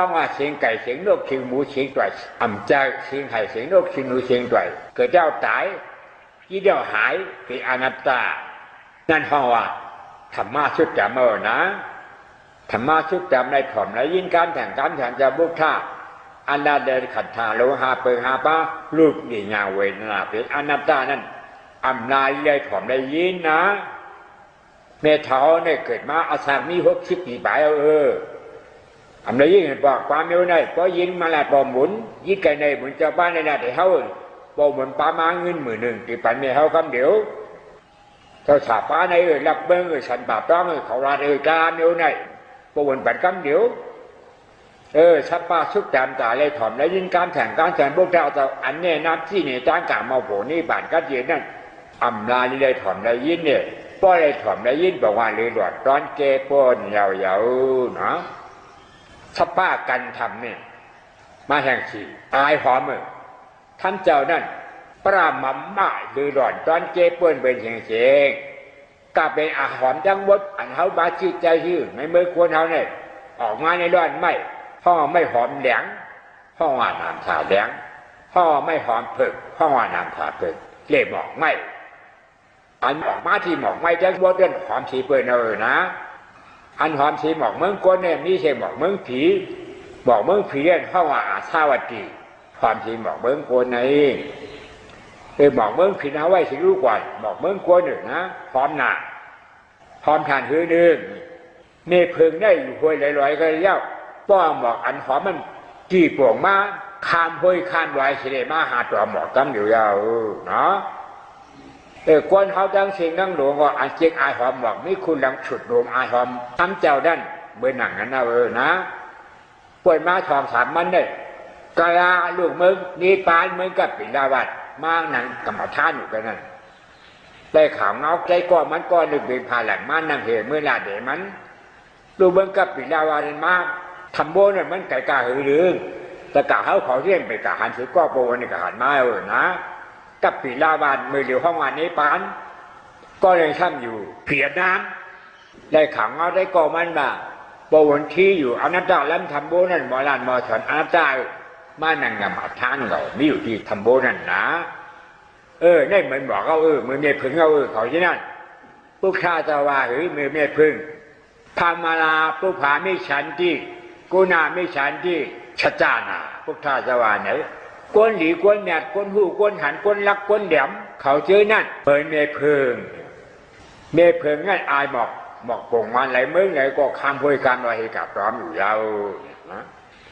องว่าเสียงไก่เสียงนกเสียงหมูเสียงไก่อ่ำใจเสียงไห่เสียงนกเสียงหนูเสียงไก่เกิดเจ้าตาย ยี่เดียวหายเป็นอนัตตานั่นห้องว่าธรรมะชุดจำนะธรรมะชุดจำในถ่อมในยินการแข่งการแข่งจะบุกท่าอันนั้นเดินขัดท่าโลหะเปิงหาป้ารูปดีงาเวนาเป็นอนัตตานั่นอำนาจเลยถ่อมในยินนะเมธาเนี่ยเกิดมาอาศัยมี60 ปีไปอำนาจยิ่งเห็นบอกความเร็วในพอยินมาแล้วพอหมุนยิ่งไกลในหมุนเจ้าบ้านในนาแต่เขาพอหมุนป้ามาเงิน11,000ที่ปันเมเขาคำเดียวเขาสาป้าในรับเบิ้งสันบาปต้องเขาลากาเร็วในพอหมุนปันคำเดียวสัพพะสุขจำตาเลยถ่อมและยินการแข่งพวกเราจะอันเนี่ยนับที่เนี่ยจ้างกามาโผนี่บานกัดเย็นนั่นอำนาจเลยถ่อมและยินเนี่ยป้อเลยถ่อมและยินบอกว่าเลยหลอดร้อนเกปนยาวๆเนาะสัพพะกันทำเนี่ยมาแห่งสี่อายหอมท่านเจ้านั่นปรามัมมาเลยหลอดร้อนเกปนเป็นเชียงก็เป็นอาหอมจังหวัดอันเขาบาดจิตใจชื่อไม่เมื่อควรเขาเนี่ยออกมาในร้อนไม่พ่อไม่หอมแหลงพ่อว่าน้ำชาแหลงพ่อไม่หอมผึ่งพ่อว่าน้ำชาผึ่งเล่หมอกไม่อันออกมาที่หมอกไม่จะว่าเรื่องหอมสีเปิดนะอันหอมสีหมอกเมืองก้นเนี่ยนี่ใช่หมอกเมืองผีหมอกเมืองผีเนี่ยพ่อว่าอาชาวตีหอมสีหมอกเมืองก้นในหมอกเมืองผีเอาไว้สิรู้ก่อนหมอกเมืองก้นหนึ่งนะหอมหนาหอมทานหื้อนึงเมฆพึงได้อยู่ห้วยลอยๆก็เย้าป้อหมอกอันหอมมันกี่ปวงมาข้ามห้วยข้ามลอยเสด็จมาหาตัวหมอกตั้งอยู่ยาวเนาะกวนเขาดังเสียงดังหลวงก็อันเจ๊กอายหอมหมอกนี่คุณลังฉุดรวมอายหอมทำเจ้าด้านเบื่อหนังนั้นนะป่วยมาทอง3 มันได้กะลาลูกมึงนี่ปานมึงกับปิ่นดาวัดมาหนังกรรมฐานอยู่กันนั่นได้ข่าวเงาใจก้อนมันก้อนหนึ่งเป็นผ่าหลังมานั่งเหตุเมื่อลาเดมันดูเบิ้งกับปิลาวารินมาทำโบนั่นมันไก่กาหือหรือแต่กาเขาเรียนไปกาหันสือก้อโบนี่กาหันมานะกับปิลาวานมือเหลียวห้องวันนี้ปานก็เลยทำอยู่เพียรน้ำได้ขังเอาได้ก่อมันมาโบวันที่อยู่อนัตตาแล้วทำโบนั่นมอลานมอสอนอนัตตามานั่งงามทานเราไม่อยู่ที่ทำโบนั่นนะได้เหมือนบอกเขามือเมียพึ่งเขาที่นั่นพวกข้าจะว่ามือเมียพึ่งพามาลาผู้ผาไม่ฉันที่กุณาไม่ฉันที่ชะจานาพวกท่าสวาไหนกวนหลีกวนแหนดกวนหูกวนหันกวนลักกวนแหลมเขาเจอนั่นเปิดเมเพลิงนั่นอายหมอกป่งมันไหลเมืองไหลก็ข้ามห้วยข้ามลอยให้กับพร้อมอยู่ยาวนะ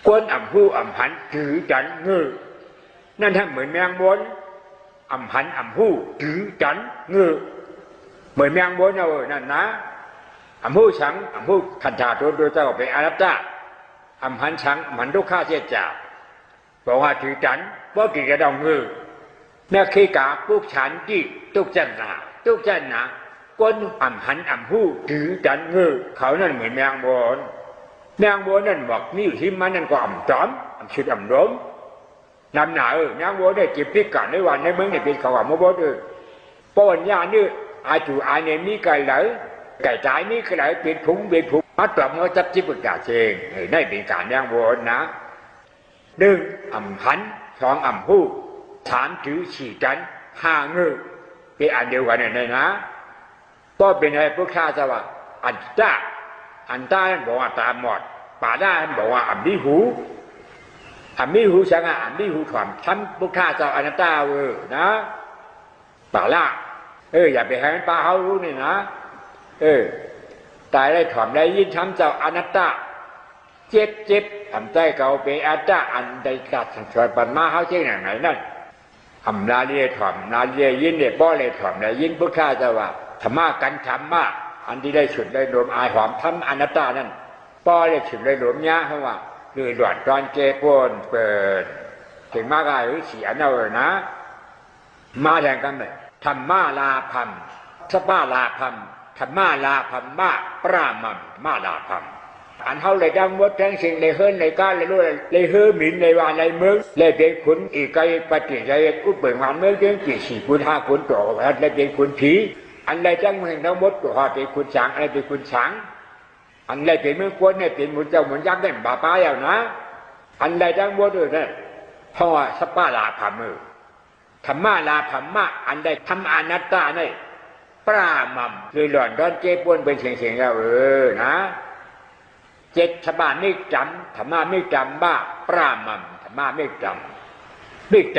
กวนอ่ำผู้อ่ำหันถือจันงือนั่นถ้าเหมือนแมงบนอ่ำหันอ่ำผู้ถือจันงือเหมือนแมงบนนั่นนะอัมพูฉังอัมพูขันธาตัวเจ้าเป็นอารัตตาอัมหันฉังมันทุกข้าเสียจ่าบอกว่าถือจันว่ากี่กระดองมือแม่ขี้กาพวกฉันที่ตุกจันนาก้นอัมหันอัมพูถือจันมือเขานั่นเหมือนแมงบนนั่นบอกนี่อยู่ที่มันนั่นก็อ่ำจอมอ่ำชุดอ่ำล้มนำหนาแมงบนได้เก็บพิกัดในวันในเมืองในเป็นเขาอ่ำมบดป้อนยานี่อาจูอาเนมีไก่ไหลไก่ตายนี่ก็เลยเป็นผงมาตบมาจับจิบประกาศเองได้เป็นการย่างวนนะ1อ่ำหัน2อ่ำหู้3ถือ4จัน5งือเป็นอันเดียวกันเลยนะก็เป็นอะไรพวกข้าจะว่าอันต้านั่นบอกว่าตาหมดป่าด้านั่นบอกว่าอัมบิหูสังอ่ะอัมบิหูถอนทำพวกข้าจะอนัตตานะป่าล่าอย่าไปให้ป่าเขารู้นี่นะตายได้ถอมได้ยินช้ำเจ้าอนัตตาเจ็บทำใจเก่าเป็นอัตตาอันใดกัดสังสารปัญมาเขาเช่นอย่างไหนนั่นทำนาเรียถอมนาเรียยินเนี่ยบ่เลยถอมได้ยินพุทธาจะว่าธรรมะกันธรรมะอันที่ได้ฉุดได้รวมอายหอมทำอนัตตานั่นบ่เลยฉุดได้รวมยะเพราะว่าคือหลอดตอนเกปนเปิดถึงมากอะไรหรือเสียเน่าเลยนะมาแทนกันเลยธรรมะลาพัมสปาลาพัมธรรมาลาพัมมาปรามัมมาลาพัมอันเขาเลยดังวัดทั้งสิ่งเลยเฮิร์นเลยก้าเลยรู้เลยเฮิร์หมิ่นเลยว่าเลยเมืองเลยเป็นขุนอีกไกปฏิเสธอุปเบิกมันเมืองเรื่องกี่4 คุณ 5 คุณต่อเลยเป็นขุนผีอันเลยจังเมืองทั้งหมดตัวเป็นขุนช้างอะไรเป็นขุนช้างอันเลยเป็นเมืองกวนเนี่ยเป็นมุนเจ้ามุนยักษ์เนี่ยบาป้าอย่างนะอันเลยจังวัดเนี่ยเพราะว่าสปาลาพัมธ ธรรมะลาธรรมะอันใดทำอนัตตาเนี่ยปรามัมคือหล่อนดอนเจ็บปนเป็นเสียงๆแล้วนะเจ็ดฉบับไม่จำธรรมะไม่จำบ้าปรามัมธรรมะไม่จ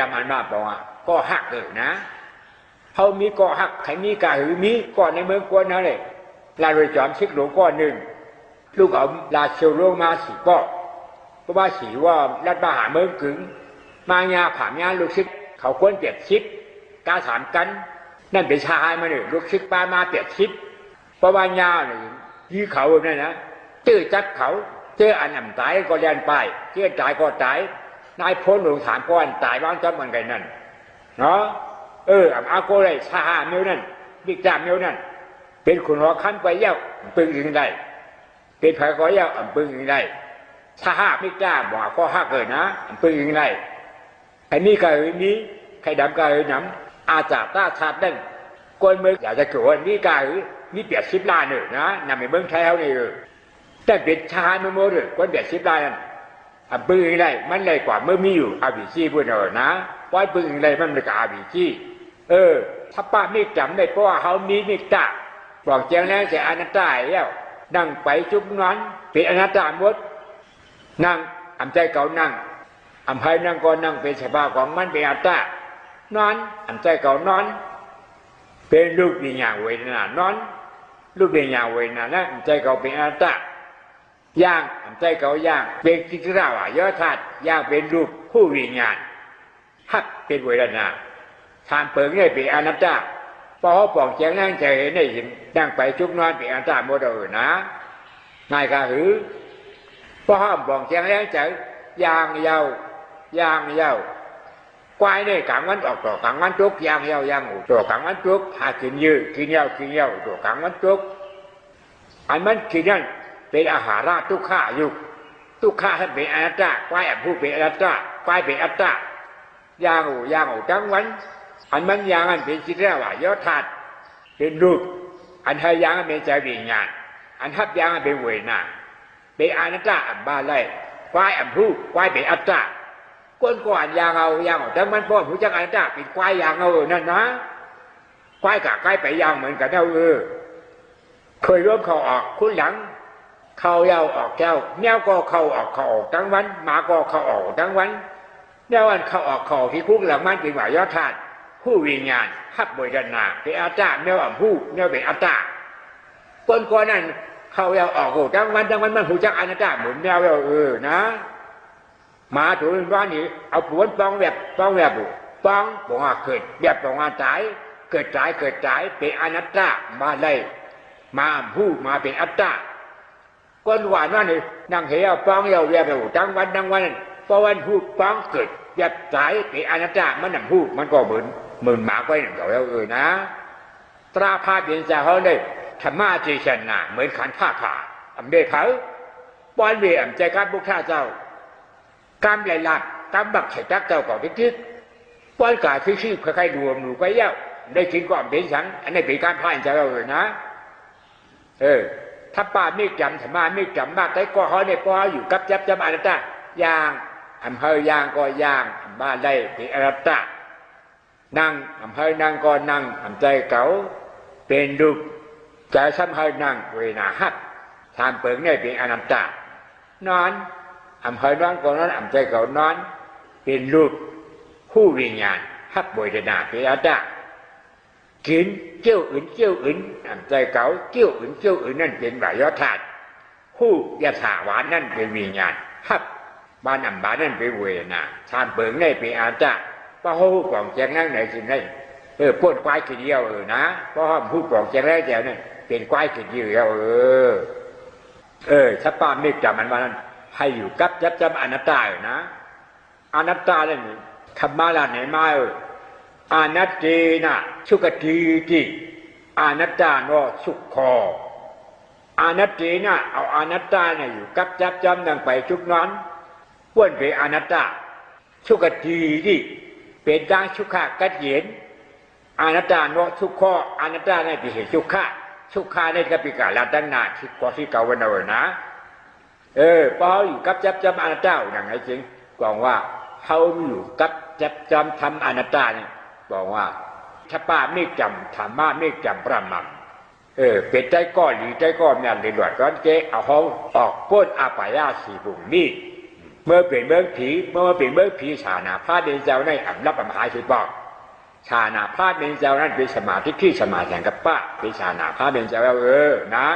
ำอันมาบอกว่าก็หักเลยนะเขามีก็หักใครมีกะหือมีก่อนในเมืองกวนนั่นเลยลาโดยจอมชิกหลวงก้อนหนึ่งลูกเอาลาเชียวลงมาสีก็เพราะว่าสีว่ารัดมาหาเมืองกึ๋งมายาผ่ามยาลูกชิกเขาควรเปรียบชิปกาถามกันนั่นเป็นชายมาหนึ่งลูกชิกปามาเปรียบชิปเพราะว่ายาเนี่ยยี่เขาเนี่ยนะเจอจับเขาเจออันอ่ำตายก็เลียนไปเจอตายก็ตายนายพ้นหลวงถามก้อนตายบ้างจับมันกันนั่นเนาะอาโกเลยชาเมียวนั่นบิ๊กจ่าเมียวนั่นเป็นขุนหัวขั้นไปเย้าปึงยิงได้เป็นไผ่ก็เย้าปึงยิงได้ชาบิ๊กจ่าบอกก็หักเลยนะปึงยิงได้ไอ้นี่ก็นี้ใครดำก็น้ำอาจารย์ตาชาตินั่นคนเมืองอยากจะเกิดนี่ก็นี่เปียกชิบลาหนึ่งนะนำไปเมืองไทยเขาเนี่ยแต่เป็นชาเมื่อเลยคนเปียกชิบลานั่นปึงยิงได้มันเลยกว่าเมื่อมีอยู่อาบิชีพูดนะว่าปึงยิงได้มันเลยกับอาบิชีถ้าป้าไม่จำได้เพราะว่าเขามีมิตรบอกแจ้งแล้วแต่อนัตตาแล้วนั่งไปจุกนั้นเป็นอนัตตาหมดนั่งอำใจเก่านั่งอำไพนั่งก็นั่งเป็นสภาพของมันเป็นอนัตตานอนอำใจเก่านอนเป็นรูปวิญญาณเวทนานอนรูปวิญญาณเวทนานะอำใจเก่าเป็นอนัตตาย่างอำใจเก่าย่างเป็นกิจราว่ายอดธาตุย่างเป็นรูปผู้วิญญาณฮักเป็นเวทนาทานเปิงเนี่ยเป็นอนัตตาพอเขาปองแจ้งนั่งใจเห็นได้เห็นนั่งไปจุกนอนเป็นอนัตตาหมดเลยนะนายกะหือพอห้ามปองแจ้งนั่งใจยางเยาควายเนี่ยกลางวันออกตัวกลางวันจุกยางเยาตัวกลางวันจุกหากินยืดกินเยาตัวกลางวันจุกอันมันกินนั่นเป็นอาหารราทุกข้าอยู่ทุกข้าท่านเป็นอนัตตาควายผู้เป็นอนัตตาควายเป็นอนัตตายางทั้งวันอันมันยางอันเป็นจิตระว่ายอดธาตุเป็นรูปอันให้ยางอันเป็นใจวิญญาณอันทับยางอันเป็นเวทนาเป็นอนัตตาอันบ้าไล่ควายอันผู้ควายเป็นอัตตาก้นก่อนยางทั้งมันพ่อผู้จักอนัตตาเป็นควายยางนั่นนะควายกับควายไปยางเหมือนกันเคยร่วมเขาออกคุ้นหลังเขาเยาออกแก้วแนวก็เขาออกทั้งวันหมาก็เขาออกทั้งวันแนวอันเขาออกที่คุกหลังมันเป็นว่ายอดธาตุผู้วิญญาณฮับเวทนาเป็นอัตตาแนวอันผู้แนวเป็นอัตตาคนก่อนนั้นเขาเยาออกทั้งวันมันผู้จักอนัตตาหมุนแนวนะมาถูกว่านี่เอาผวนปองแบบปองบอกว่าเกิดแบบบอกว่าตายเกิดตายเป็นอนัตตามาไล่มาผู้มาเป็นอัตตาคนหวานว่านี่นั่งเหี่ยวปองเยาแบบทั้งวันเพราะวันพูดปองเกิดแบบตายเป็นอนัตตามันนั่งพูดมันก็เหมือนหมาไว้หนึ่งเดียวนะตราพาเปลี่ยนจากเขาเลยธรรมะจีชนะเหมือนขันผ้าผ่าอำเดชเขาป้อนเวียมใจการบุกท่าเจ้ากำไหลหลับกำบักใส่ตักเจ้าก่อนทิศป้อนกาชื่อใครๆรวมหนูไปเย้าได้กินก่อนเป็นฉันอันนี้เป็นการพ่ายใจเราเลยนะถ้าป้าไม่จำธรรมะไม่จำมากแต่ก็เขาเนี่ยก็อยู่กับจับจำอนัตตายางอำเภอยางก็ยางบ้านได้เป็นอนัตตานั่งอำเภอนั่งก็นั่งอำใจเก่าเป็นรูปใจซ้ำเฮนั่งเวนาฮักทานเปิงเนี่ยเป็นอนัตตานอนอำเภอนอนก็นอนอำใจเก่านอนเป็นรูปผู้วิญญาณฮักเวทนาเป็นอนัตตากินเจียวอื่นอำใจเก่าเจียวอื่นนั่นเป็นวายธาตุผู้ยถาวานนั่นเป็นวิญญาณฮักบ้านบ้านนั่นเป็นเวทนาทานเปิงเนี่ยเป็นอนัตตาเพราะเขาปล่องแจงนั่งไหนสิ่งไหนป้นควายขีดเดียวนะเพราะเขาพูดปล่องแจงแล้วแถวนั้นเป็นควายขีดเดียวถ้าป้าไม่จำมันว่านั้นให้อยู่กับจับจำอนัตตานะอนัตตาเนี่ยธรรมะละไหนมาอนัตตินะสุขทีติอนัตตาโนสุขคออนัตตินะเอาอนัตตาเนี่ยอยู่กับจับจำดังไปทุกนั้นพ้นไปอนัตตาสุขทีติเป็นดังสุขะกัดเย็นอนัตตาโนสุขคออนัตตาเนี่ยเป็นเหตุสุขะเนี่ยก็เป็นการละตั้งนาที่ก่อที่เก่าวันนั้นนะพออยู่กับจับจำอนัตตาอย่างไรจริงกองว่าเขาอยู่กับจับจำทำอนัตตาเนี่ย บอกว่าถ้าป้าไม่จำธรรมะไม่จำประมังเป็นใจก้อนหรือใจก้อนนั่นเลยหลวดร้อนเจ๊เอาเขาออกพ้นอาปายาสีบุงนี่เมื่อเปลี่ยนเมืองผีเมื่อเปลี่ยนเมืองผีชาณาพระเดชเจ้าในอันรับมหาสิบอกชาณาพระเดชเจ้านั้นเป็นสมาธิที่สมาธิกับป้าเป็นชาณาพระเดชเจ้านะ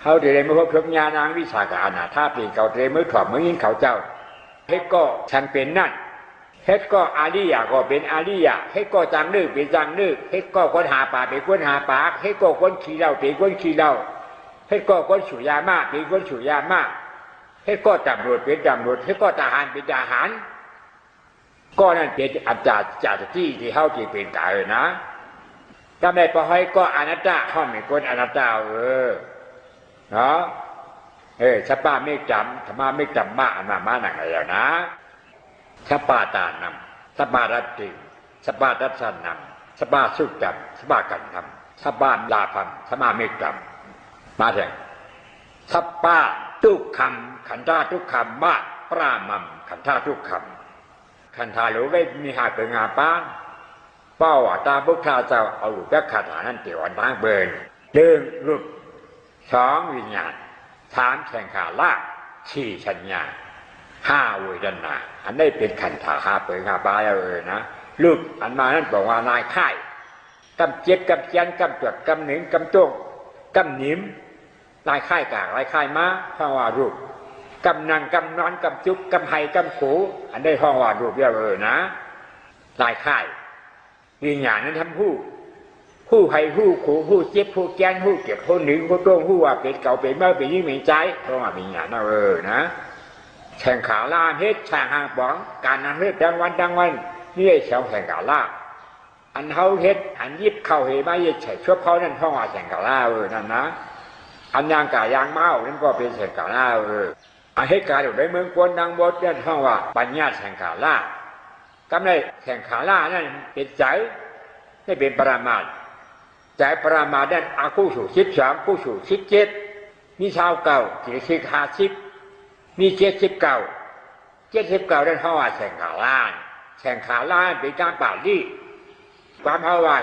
เขาเรียนเมื่อพบญาณังวิชาการนาท่าปีเขาเรียนเมื่อถอดเมื่อยินเขาเจ้าเฮ็ดก็ฉันเป็นนั่นเฮ็ดก็อาริยะก็เป็นอาริยะเฮ็ดก็จังนึกเป็นจังนึกเฮ็ดก็คนหาป่าเป็นคนหาป่าเฮ็ดก็คนขี้เหล้าเป็นคนขี้เหล้าเฮ็ดก็คนสุยามาเป็นคนสุยามาเฮ็ดก็ตำรวจเป็นตำรวจเฮ็ดก็ทหารเป็นทหารก็นั่นเป็นอาจารย์จากที่เขาที่เป็นกายนะถ้าไม่พอให้ก็อนัตตาเขาเป็นคนอนัตตาเนาะสปาไม่จำธรรมะไม่จำมามาหนักแล้วนะสปาตานำสปารัตติสปาดัชสันนำสปาสุจำสปากันทำสปาลาพัมสมาไม่จำมาแทงสปาทุกคำขันธาทุกคำมาปรามัมขันธาทุกคำขันธาหรือไม่มีหาเป็นงาป้าเป้าตาพุทธาเจ้าเอาลูกคาถานั้นเตี่ยวอันทางเบิร์นเดินรูปสองวิญญาณสามแข่งขาลากสี่ชัญญาห้าเวทนาอันได้เป็นขันธาห้าเปิดงาป้านะรูปอันมานั้นบอกว่านายค่ายกำเจ็บกำเจียนกำจดกำหนึ่งกำโจ้งกำหนิมลายค่ายกากลายค่ายม้าห้องว่ารูปกำนังกำนอนกำจุกกำไห้กำขูอันได้ห้องว่ารูปเยอะนะลายค่ายวิญญาณนั้นทำผู้ไห้ผู้ขูผู้เจ็บผู้แกนผู้เก็บผู้หนึ่งผู้โต้งผู้ว่าเป็นเก่าเป็นเมื่อเป็นยิ่งเป็นใจเพราะว่าวิญญาณนั่นนะแข่งขาล่าเฮ็ดช่างหางบองการนั่งเฮ็ดดังวันนี่ไอ้เฉาแข่งขาล่าอันเฮาเฮ็ดอันยิบเข้าเหมาเย็ดเฉยชั่วเขานั่นห้องว่าแข่งขาล่านั่นนะอันยางกายางเมานั่นก็เป็นแข่งขาล่าอันเฮ็ดการอยู่ในเมืองกวนดังบดนั่นห้องว่าปัญญาแข่งขาล่ากำไรแข่งขาล่านั่นเป็นใจไม่เป็นปรามาสใจปรามาสนั่นอาคู่สู่13คู่สู่17มีชาวเก่าที่50มี79นั่นห้องว่าแข่งขาล่าแข่งขาล่าเป็นการป่าลี่ความเขาว่า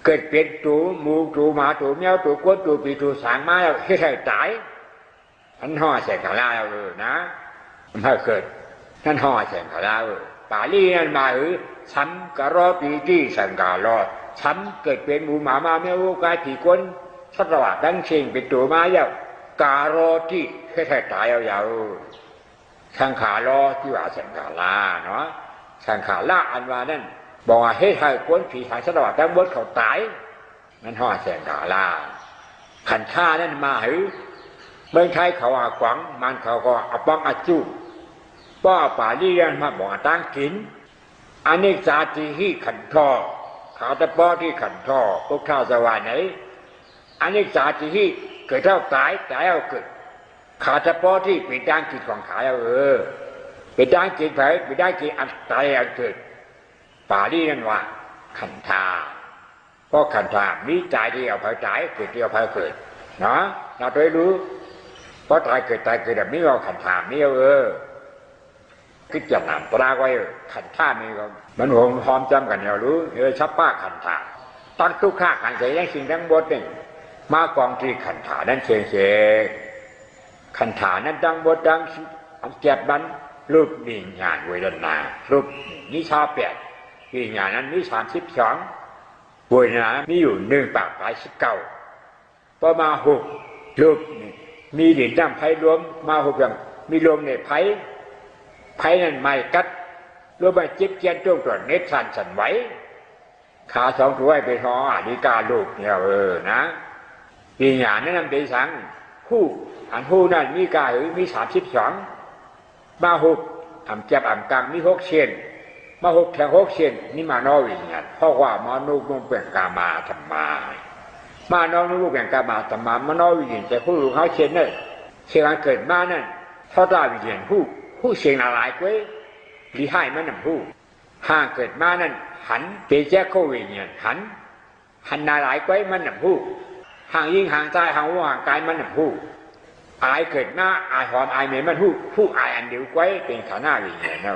เกิดเป็นตัวหมูตัวหมาตัวแมวตัวกวนตัวปีตัวสางมาแล้วให้ใครตายอันห่อแสงขาลานะมันเกิดนั่นห่อแสงขาลาป่าลี่นั่นมาช้ำกระรอปีที่สังกาลอดช้ำเกิดเป็นหมูหมาแมวกายผีกวนสัตว์ว่าดังเชิงเป็นตัวมาแล้วการอที่ให้ใครตายยาวสังขาลอที่ว่าสังขาลาเนาะสังขาลาอันว่านั่นบอกว่าให้ใครกวนผีสายสวัสดิ์ทั้งหมดเขาตายนั่นห่อแสงขาลาขันท่านั่นมาเมืองไทยเขาอาขวังมันเขาก็อาป้องอาจูป้อป่าลี่ยันมาบอกตั้งกินอันนี้จาติที่ขันท่อขาตะป้อที่ขันท่อพวกข้าวสวรรค์ไหนอันนี้จาติที่เกิดเท่าตายเอาเกิดขาตะป้อที่เป็นด้านกินของขายเป็นด้านกินไผ่เป็นด้านกินอันตายอันเกิดป่าลี่นั่นว่าขันธาเพราะขันธามีใจที่เอาไปตายเกิดที่เอาไปเกิดเนาะเราได้รู้เพราะตายเกิดแบบนี้เราขันธานี่คิดจะนำปลาไว้ขันธานี่ก็มันหอมจำกันเรารู้ชับป้าขันธาตั้งทุกข้าขันใจยังสิ่งทั้งหมดนี่มากองที่ขันธานั้นเชขันธานั้นดังบทดังอันเจ็บบันรูปมีงานเวทนารูปนิชา8วิญญาณนั้นมี32เวทนามีอยู่1/19พอมา6รูปมีดินน้ำไผ่รวมมา6อย่างมีลมในไผ่นั่นไม่กัดรวมไปจิ๊บเจียนจ้วงตรวจเน็ตสั่นไหวขา2ตัวไปท้อดีกาลูกเนี่ยนะวิญญาณนั้นเป็นสังผู้อันผู้นั้นมีกายมี32มา6เจ็บกลางมี6เช่นมา6แทง6เช่นนี่มานอวิญญาณเพราะว่ามานุกเป็นกามาธรรมามานอนุกเป็นกามาธรรมามานอวิญญาณแต่ผู้รู้เขาเช่นนั่นเช่นเกิดมานั่นเขาได้วิญญาณผู้เสียงอะไรก็หรือให้มันนั่นผู้ห่างเกิดมานั่นหันเปเจ้าเขาวิญญาณหันนาหลายก็มันนั่นผู้ห่างยิ่งห่างใจห่างว่าห่างกายมันนั่นผู้อายเกิดหน้าอายหอมอายเหม็นมันผู้อายอันเดียวไว้เป็นขาหน้าวิญญาณนะ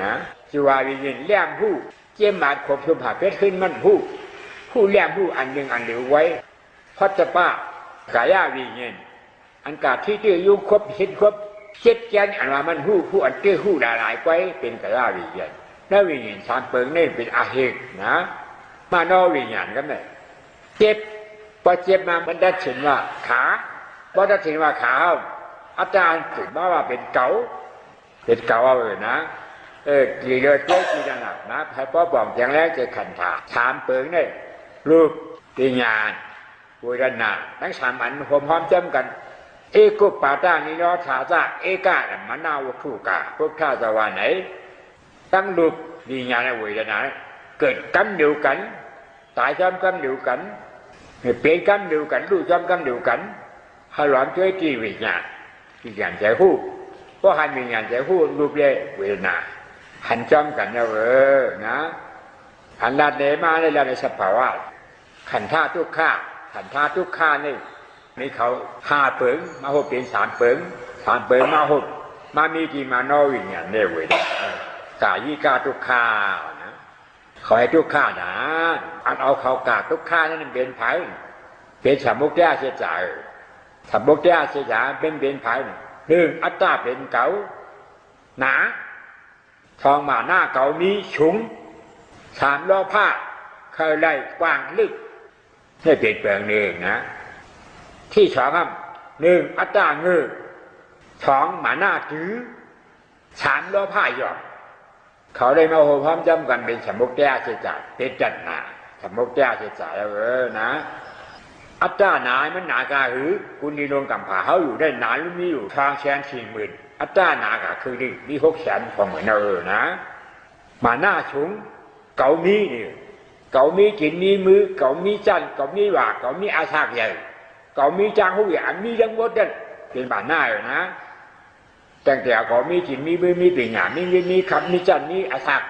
นะชื่อว่าวิญญาณเลี้ยงผู้ เจียมมาขบชมหาเพชรขึ้นมันผู้แรงผู้อันหนึ่งอันเหลือไว้พัฒป้ากายาวิญญาณอันกาที่ตื้อยุ่งครบเห็นครบเช็ดแกนอันว่ามันผู้อันตื้อผู้หลายไว้เป็นกายาวิญญาณแล้ววิญญาณสามเปิงนี่เป็นอาเหตุนะมานอวิญญาณกันเลยเจ็บพอเจ็บมามันได้เห็นว่าขาพอได้เห็นว่าขาอาจารย์ถึงว่าเป็นเก๋านะกี่เดือนเจ๊กี่จังหนักนะให้พ่อบอกอย่างแรกจะขันถาสามเปิงนี่รูปวิญญาณเวทนาทั้งสามอันพร้อมจำกันเอกุปปาตานิโรธาจาเอกาอันมะนาวทุกาพวกข้าจะว่าไหนตั้งรูปวิญญาณเวทนาเกิดกำเดียวกันตายจำกำเดียวกันเปลี่ยนกำเดียวกันรู้จำกำเดียวกันให้หลอมช่วยที่วิญญาณใจหู้เพราะหันวิญญาณใจหู้รูปเลยเวทนาหันจำกันนะนะหันลาดเนมาในสภาวะขันท่าทุกข้านี่เขาห้าเปิงมาหกเป็นสามเปิงมาหกมามีกี่มานอวิญญาณเนี่ยเว้ยกายิกาทุกข้านะขอให้ทุกข้านะอันเอาเขากาทุกข้านั่นเป็นไผ่เป็นสมุกแย่เสียใจสมุกแย่เสียใจเป็นไผ่หนึ่งอัตตาเป็นเก๋าหนาทองมาหน้าเก๋ามีฉุงสามล้อผ้าเคยไล่กว้างลึกนี่เปลี่ยนแปลงหนึ่งนะที่สองครับหนึ่งอัตตาเงือสองหมาหน้าถือสามล้อผ้าหยอกเขาได้มาโหพร้อมจำกันเป็นสมุกแก้เสียจ่ายเป็นจันนาสมุกแก้เสียจ่ายนะอัตตาหนามันหนากาหือคุณนีลงกำผาเขาอยู่ได้หนาหรือมีอยู่ทาง140,000อัตตาหนากาคือนี่600,000ของเหมือนนะหมาหน้าฉุงเก๋ามีนี่เก๋ามีจินมีมือเก๋ามีจันเก๋ามีหวาเก๋ามีอาชากใหญ่เก๋ามีจางหูใหญ่มีทั้งหมดนั่นเป็นบ้านหน้าอยู่นะตั้งแต่เก๋ามีจินมีมือมีปีกหนามีคำมีจันมีอาชาก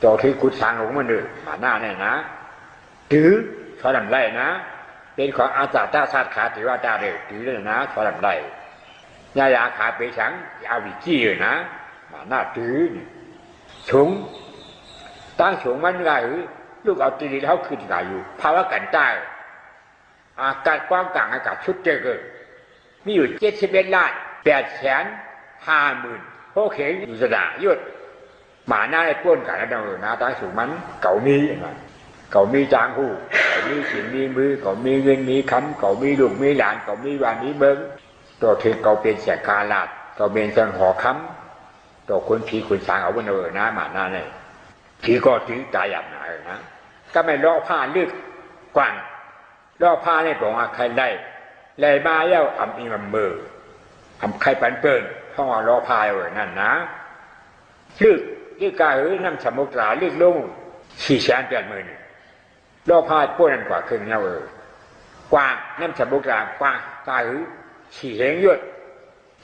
ต่อที่ขุดสร้างหลงมันเลยบ้านหน้าเนี่ยนะถือขอลำไรนะเป็นของอาจารย์ตาศาสตร์ขาถือว่าตาเด็กถือเลยนะขอลำไรยายาขาเปฉังเอาวิจี้เลยนะบ้านหน้าถือฉุงตั้งฉุงมันไงลูกเอาตีนเขาขึ้นกันอยู่ภาวะกันใต้อากาศกว้างกลางอากาศชุดเจอมีอยู่71,850,000พวกเข็งอยู่สระยุดหมาหน้าไอ้ป้วนกันแล้วนะตั้งฉุงมันเก่ามีจางหูเก่ามีสินมีมือเก่ามีเงินมีคำเก่ามีลูกมีหลานเก่ามีวันมีเบิ้งตัวเทเก่าเป็นแสกคาลาดเก่าเป็นสังหอคำตัวคนผีคนสางเอาบนนะหมาหน้าเนี่ยผีก็ถือตายอย่างไหนนะก็ไม่ล้อผ้าลึกกว้างล้อผ้าในของใครได้เลยมาเย้าอำอีมันมืออำใครปันเปิ้ลห้องล้อผ้านั่นนะลึกกาน้ำสมุทรลึกลง480,000ล้อผ้าพวกนั้นกว่าครึ่งแล้วกว้างน้ำสมุทรกว้างกา4เหงยศ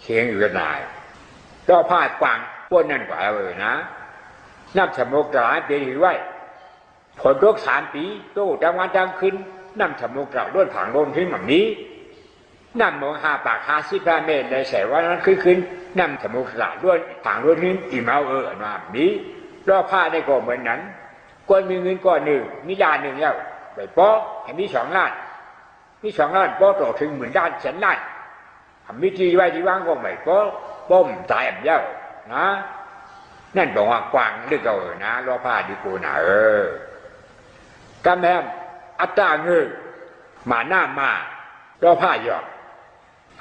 เสียงอยู่กันนายล้อผ้ากว้างพวกนั้นกว่านะน้ำสมุทรเป็นหรือไว้ผลรก3 ปีโตจังวันจังขึ้นน้ำสมุทรล้วนผังลมขึ้นแบบนี้น้ำมอง5 ปาก50 เมตรในแสว่านั้นขึ้นน้ำสมุทรล้วนผังล้วนขึ้นอีเมาแบบนี้รอบผ้าในก็เหมือนนั้นก้อนมีเงินก้อนหนึ่งมีล้านหนึ่งแล้วไปป้อให้มี2 ล้านป้อต่อถึง10,000 ล้าน100,000 ล้านมีที่ไว้ที่ว่างก็ไม่ป้อมตายเย้านะนั่นบอกว่ากว้างลึกนะล้อผ้าดีกูนะกำแพงอัตตาเงือหมาหน้ามาล้อผ้าหยอก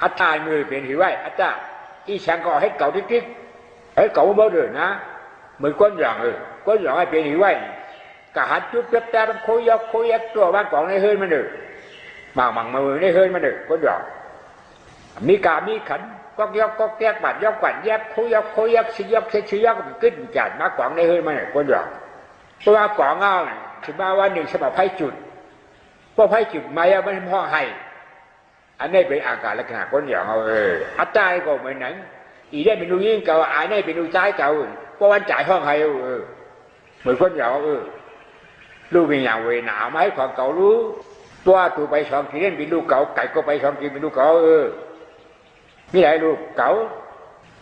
อัตตาเงือเป็นหิวไว้อัตตาอีฉันก็ให้เก่าติ๊กให้เก่าบ่เดือนะเหมือนก้นหยองก้นหยองให้เป็นหิวไว้กะหันจุดเป๊ะแต่มันโคยักตัวบ้านกล่องในเฮือนมันเดือบางมือในเฮือนมันเดือก้นหยองมีกามีขันก็ยกก็แก้บัดยกกวัดแยบคุยกชี้ยกมันขึ้นจัดมากกว่าในเฮือนมันก้นหยองเพราะว่ากล่องเอาถึงมาว่า1ฉบับไพ่จุดเพราะไพ่จุดไม่มันพ่อให้อันนี้เป็นอาการลักษณะก้นหยองอัตตาก็เหมือนนั้นอีได้เป็นลูกยิ่งเก่าอันนี้เป็นลูกชายเก่าเพราะวันจ่ายห้องให้เหมือนก้นหยองลูกเป็นอย่างเวหนาไหมของเก่ารู้ตัวไป2 ทีเล่นเป็นลูกเก่าไก่ก็ไป2 ทีเป็นลูกเก่ามีหลายลูกเก่า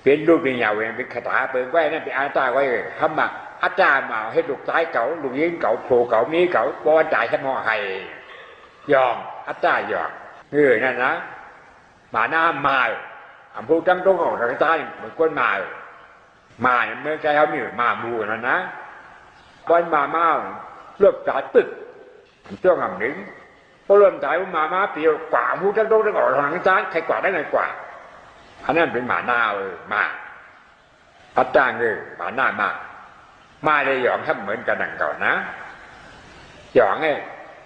เป็นลูกเป็นอย่างเวเป็นคาถาเปิดไว้นั่นเป็นอาตาไว้ทำมา อาจารย์มาให้ลูกชายเก่าลูกยิงเก่าโผล่เก่ามีเก่าบอลจ่ายให้มอให้ยอมอาจารย์ยอมนั่นนะมาหน้ามาอำพูดตั้งตรงของทางใต้เหมือนคนมาเมื่อใจเขามีมาบูนั่นนะบอลมาเลือบจ่ายตึกช่วงหนึ่งพอเริ่มจ่ายมาเปลี่ยวกว่าพูดตั้งตรงของทางใต้ใครกว่าได้ไงกว่าอันนั้นเป็นหมาหน้ามาอาจารย์หมาหน้ามาเลยหยองทำเหมือนกันดังก่อนนะหยองไง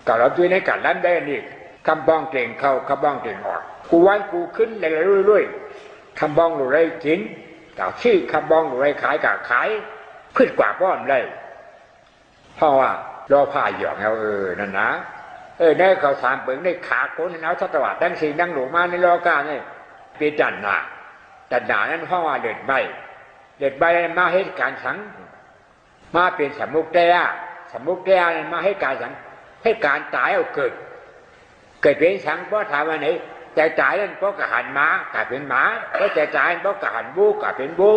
ก่อนเราด้วยในการนั้นได้นี่คำบ้องเก่งเข้าคำบ้องเก่งออกกูไว้กูขึ้นเลยเรื่อยๆคำบ้องหลุดไรกินแต่ชื่อคำบ้องหลุดไรขายกับขายขึ้นกว่าป้อมเลยเพราะว่ารอผ้าหยองเอานั่นนะได้เขาสามเปิงได้ขาโคนเอาทัตวัดดังสีดังหลวงมาในรอการนี่เป็นดันหนานั้นเพราะว่าเด็ดใบมาให้การสังมาเป็นสมุกแก่มาให้การสังให้การตายเอาเกิดเป็นสังเพราะถามว่าไหนใจตายนั้นเพราะกระหันม้ากลายเป็นหมาเพราะใจตายนั้นเพราะกระหันบูกลายเป็นบู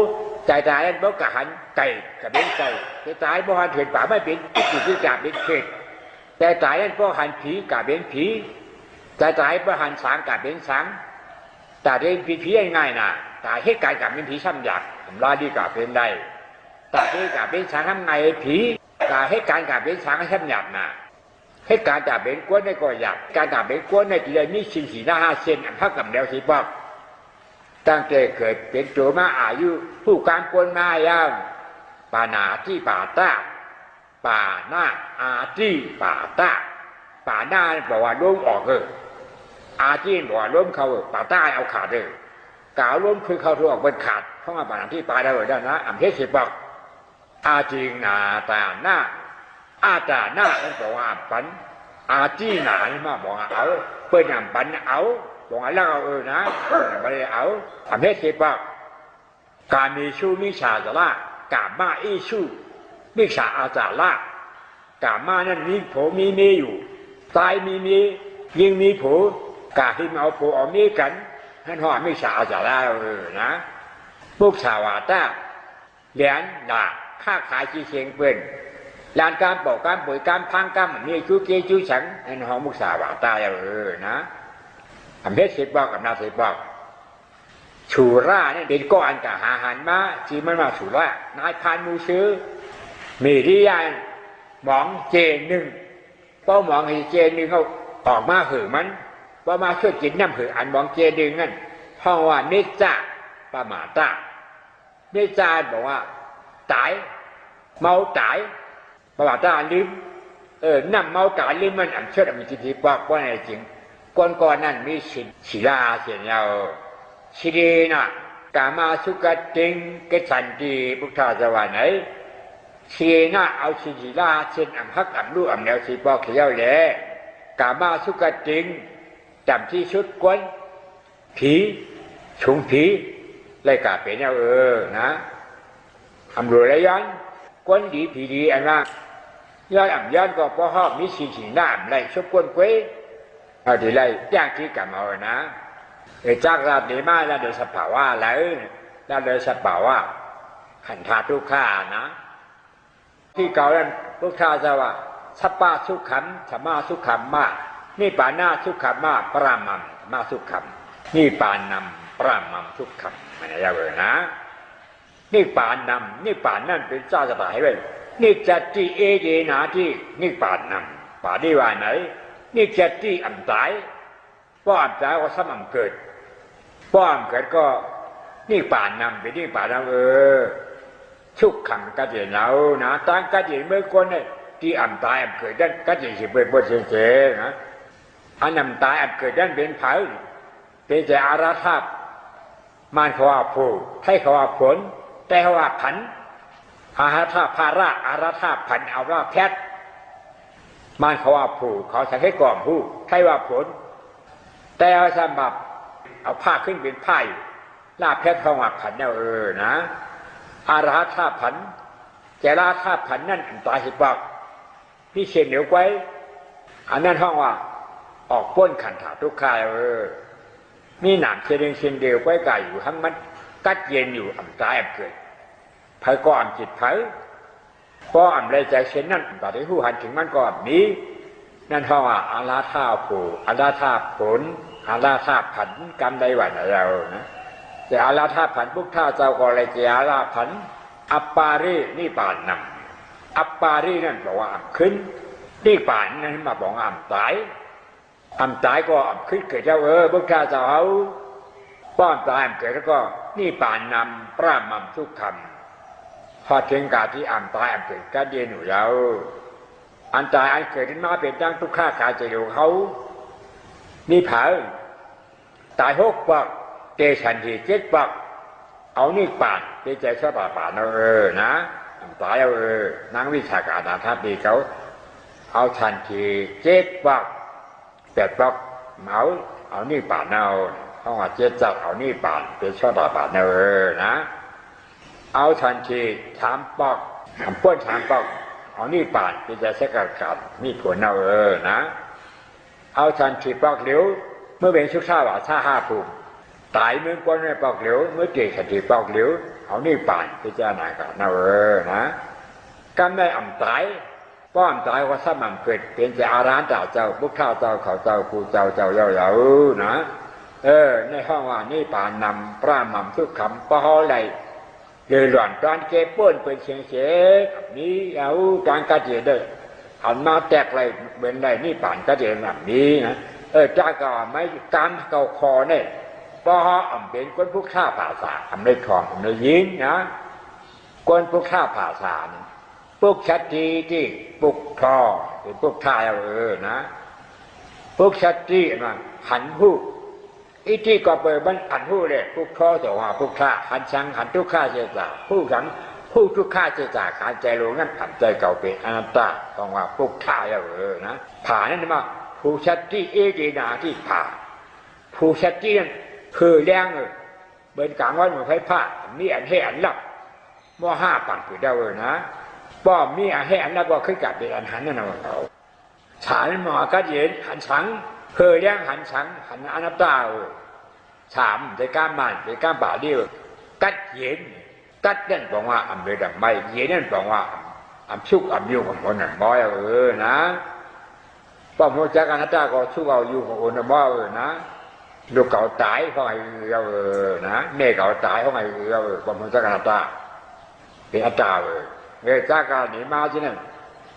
ใจตายนั้นเพราะกระหันไก่กลายเป็นไก่ใจตายเพราะหันเถื่อนป่าไม่เป็นที่จับเป็นเขตใจตายนั้นเพราะหันผีกลายเป็นผีใจตายเพราะหันสังกลายเป็นสังแต่เรื่องผีง่ายๆนะแต่ให้การกลายเป็นผีซ้ำหยักลาดีกลายเป็นได้แต่ที่กลายเป็นสังทำไงผีแต่ให้การกลายเป็นสังให้ซ้ำหยักนะให้การจับเป็นก้นในก็อยากการจับเป็นก้นในที่ใดมีสิ่งสีหน้า5 เซนอันเท่ากับแนวสีบอกตั้งแต่เกิดเป็นตัวมาอายุผู้การก้นมายาวป่าหนาที่ป่าต้าป่าหน้าอาที่ป่าต้าป่าหน้าบอกว่าล้มออกอาที่บอกว่าล้มเขาป่าต้าเอาขาดกล่าวล้มคือเขาถูกออกเป็นขาดเพราะว่าป่าหนาที่ป่าได้ได้นะอันเทศสิบอกอาจริงนาตาหน้าอาตาหน้านั่นบอกว่าปันอาจีหนานี่มาบอกเอาเปิดอย่างปันเอาบอกว่าแล้วเอานะไม่ได้เอาทำให้เสียบอกการมีชู้มิชาจะละกามาอีชู้มิชาอาจาละกามานั่นมีโผมีอยู่ตายมียิงมีโผกาที่เอาโผเอามีกันนั่นห่อมิชาอาจาละนะพวกชาวาตาเหรียญด่าค่าขายจีเชียงเปิ้นลานการปอกการปุ๋ยการพังการมันนี่ชู้เกยชู้ฉันนั่นห้องมุกสาวาตายนะทำเพชรสิบบอกกับนาสิบบอกชูร่าเนี่ยเป็นก้อนกับหาหันมาจีมันมาชูร่านายพานมูซื้อมีที่ยานหมองเจนึงเป้าหมองให้เจนึงเขาออกมาหือมันว่ามาช่วยกินน้ำหืออันหมองเจนึงนั่นห้องว่าเนจ่าปะหมาตาเนจ่าบอกว่าตายเมาตายประวัติศาสตร์ลืมน้ำเมาตายลืมมันอันเชิดมีจิตที่บอกว่าในจริงก่อนนั้นมีศิลาเสียยาวศิเลนะกามาสุกติงเกสันติพุทธาสวรรค์ไหนศิเลนะเอาศิลาเช่นอัมพักอัมลูอัมแนวสีบอกเขียวแหล่กามาสุกติงจำที่ชุดก้นผีชุงผีเลยกาเป็นเอานะอัมรูไรยันก้นดีผีดีอันนั้นย้อนย้อนก็เพราะห้องมีสิ่งหน้าอะไรชุบก้นเว้ยเอาดีไรย่างที่กันเอานะจากราดีมาแล้วเดี๋ยวสภาวะแล้วเดี๋ยวสภาวะขันธาทุกขานะที่เก่านั้นทุกขาจะว่าสัพพะสุขัมธรรมะสุขัมมานี่ปานาสุขัมมาปรามัมมาสุขัมนี่ปานัมปรามัมสุขัมมันอะไรเลยนะนี่ปานำนี่ป่านนั่นเป็นเจ้าจะตายไปนี่จัตติเอเจนาที่นี่ป่านนำป่าดีว่าไหนนี่จัตติอันตายป้อมตายก็สมั่งเกิดป้อมเกิดก็นี่ป่านนำเป็นนี่ป่านนำชุกขังกัจเจเนานะตั้งกัจเจเมื่อคนเนี่ยที่อันตายอันเกิดนั่นกัจเจสิเป็นบทเฉยๆนะอันนำตายอันเกิดนั่นเป็นเผาเป็นแต่อาราธามันเขาว่าผู้ให้เขาว่าผลแต่ว่าผันอาราธาภาระอาราธาผันเอาว่าแพทย์มันเขาว่าผู้เขาใช้ให้ก่อมผู้ให้ว่าผลแต่เอาสำหรับเอาผ้าขึ้นเป็นผ้าลาแพทย์เขาว่าผันเนี่ยนะอาราธาผันแต่ราธาผันนั่นตายสิบอกพี่เชนเหนียวไว้อันนั้นห้องว่าออกป้นขันถาทุกขายมีหนามเชนเดียวไว้ไก่อยู่ทั้งมันกัดเย็นอยู่อ่ำตายอ่ำเกิดเผยก็อ่ำจิตเผย เพราะอันไรใจเช่นนั้นแต่ที่ผู้หันถึงมันก็มีนั่นเพราะว่าอาราธาผู้อาราธาผลอาราธาผันกรรมใดวันเรานะแต่อาราธาผันพวกท่าเจ้าก็อะไรจะอาราผันอัปปารีนี่ป่านนำอัปปารีนั่นบอกว่าอับขึ้นนี่ป่านนั่นมาบอกอับตายก็อับขึ้นเกิดเจ้าพวกท่าเจ้าเอาป้อนตายอับเกิดแล้วก็นี่ป่านนำปรามัมทุกคำพอถึงกาที่อับตายอับเกิดก็เดียนอยู่แล้วอันตายอันเกิดขึ้นมาเป็นตั้งทุกข้ากาใจอยู่เขานี่เผาตาย6 ปักเตชันที7 ปักเอานี่ป่านเตใจชอบป่านนะตายนักวิชาการอาทัพดีเขาเอาชันที7 ปัก8 ปักเอานี่ป่านเขาว่า7 จักเอานี่ป่านเตชอบป่านนะเอาชันที3 ปักป้น3 ปักเอานี่ป่านที่จะเสกกัดมีผลนะเอาทันทีปอกเหลวเมื่อเป็นชุกชาว่าชา5 ภูมิตายเมื่อก้นในปอกเหลวเมื่อเกิดขันทีปอกเหลวเอานี่ป่านที่จะหนากัดนะกำได้อ่ำตายป้อมตายว่าสมั่งเกิดเป็นจะอาร้านเจ้าพวกข้าวเจ้าเขาเจ้ากูเจ้าเยานะในห้องว่านี่ป่านนำปรามัมทุกคำป้อไหลเลยหล่อนตอนเก็บป้นเป็นเสียนี้เอาการกระเจียดเอามาแตกอะไรเป็นไรนี่ป่านกระเจียแบบนี้นะจ้าก็ไม่การเกาคอเนี่ยเพราะเป็นคนพวกข้าผ่าสาทำได้ทองทำได้ยิงนะคนพวกข้าผ่าสาพวกชัดทีที่พวกทอเป็นพวกท่านะพวกชัดทีมาหันผู้อีที่ก็เปิดบันหันผู้เลยพวกท่อแต่ว่าพวกท่าหันชังหันทุกข้าเจตาผู้ฉันผู้ทุกข้าเจตาขาใจลงนั่นหันใจเก่าเป็นอนัตตาต้องว่าพวกท่านะผ่านั่นมาผู้ชัดที่ดีนาที่ผ่าผู้ชัดที่นั่นคือแรงเบินกลางวันมันไฟผ้ามีอันให้อันลับมั่ว5 ปั่นผืนเดานะป้อมมีอันให้อันลับก็ขึ้นกับเป็นอันหันนั่นเอาฉานหมอก็เย็นหันชังเคยแรงหันชังหันอนัตตาฉามใจก้ามมันใจก้ามบ่าเดียวกัดเย็นกัดนั่นบอกว่าอันเบดไม่เย็นนั่นบอกว่าอันชุกอันยุ่งของคนนั่นบ่อยนะป้อมหัวใจอนัตตาก็ชุกเอาอยู่ของคนนั่นบ่อยนะลูกเก่าตายเขาไงนะแม่เก่าตายเขาไงป้อมหัวใจอนัตตาเป็นอัตตาจ้าการหนีมาที่นั่น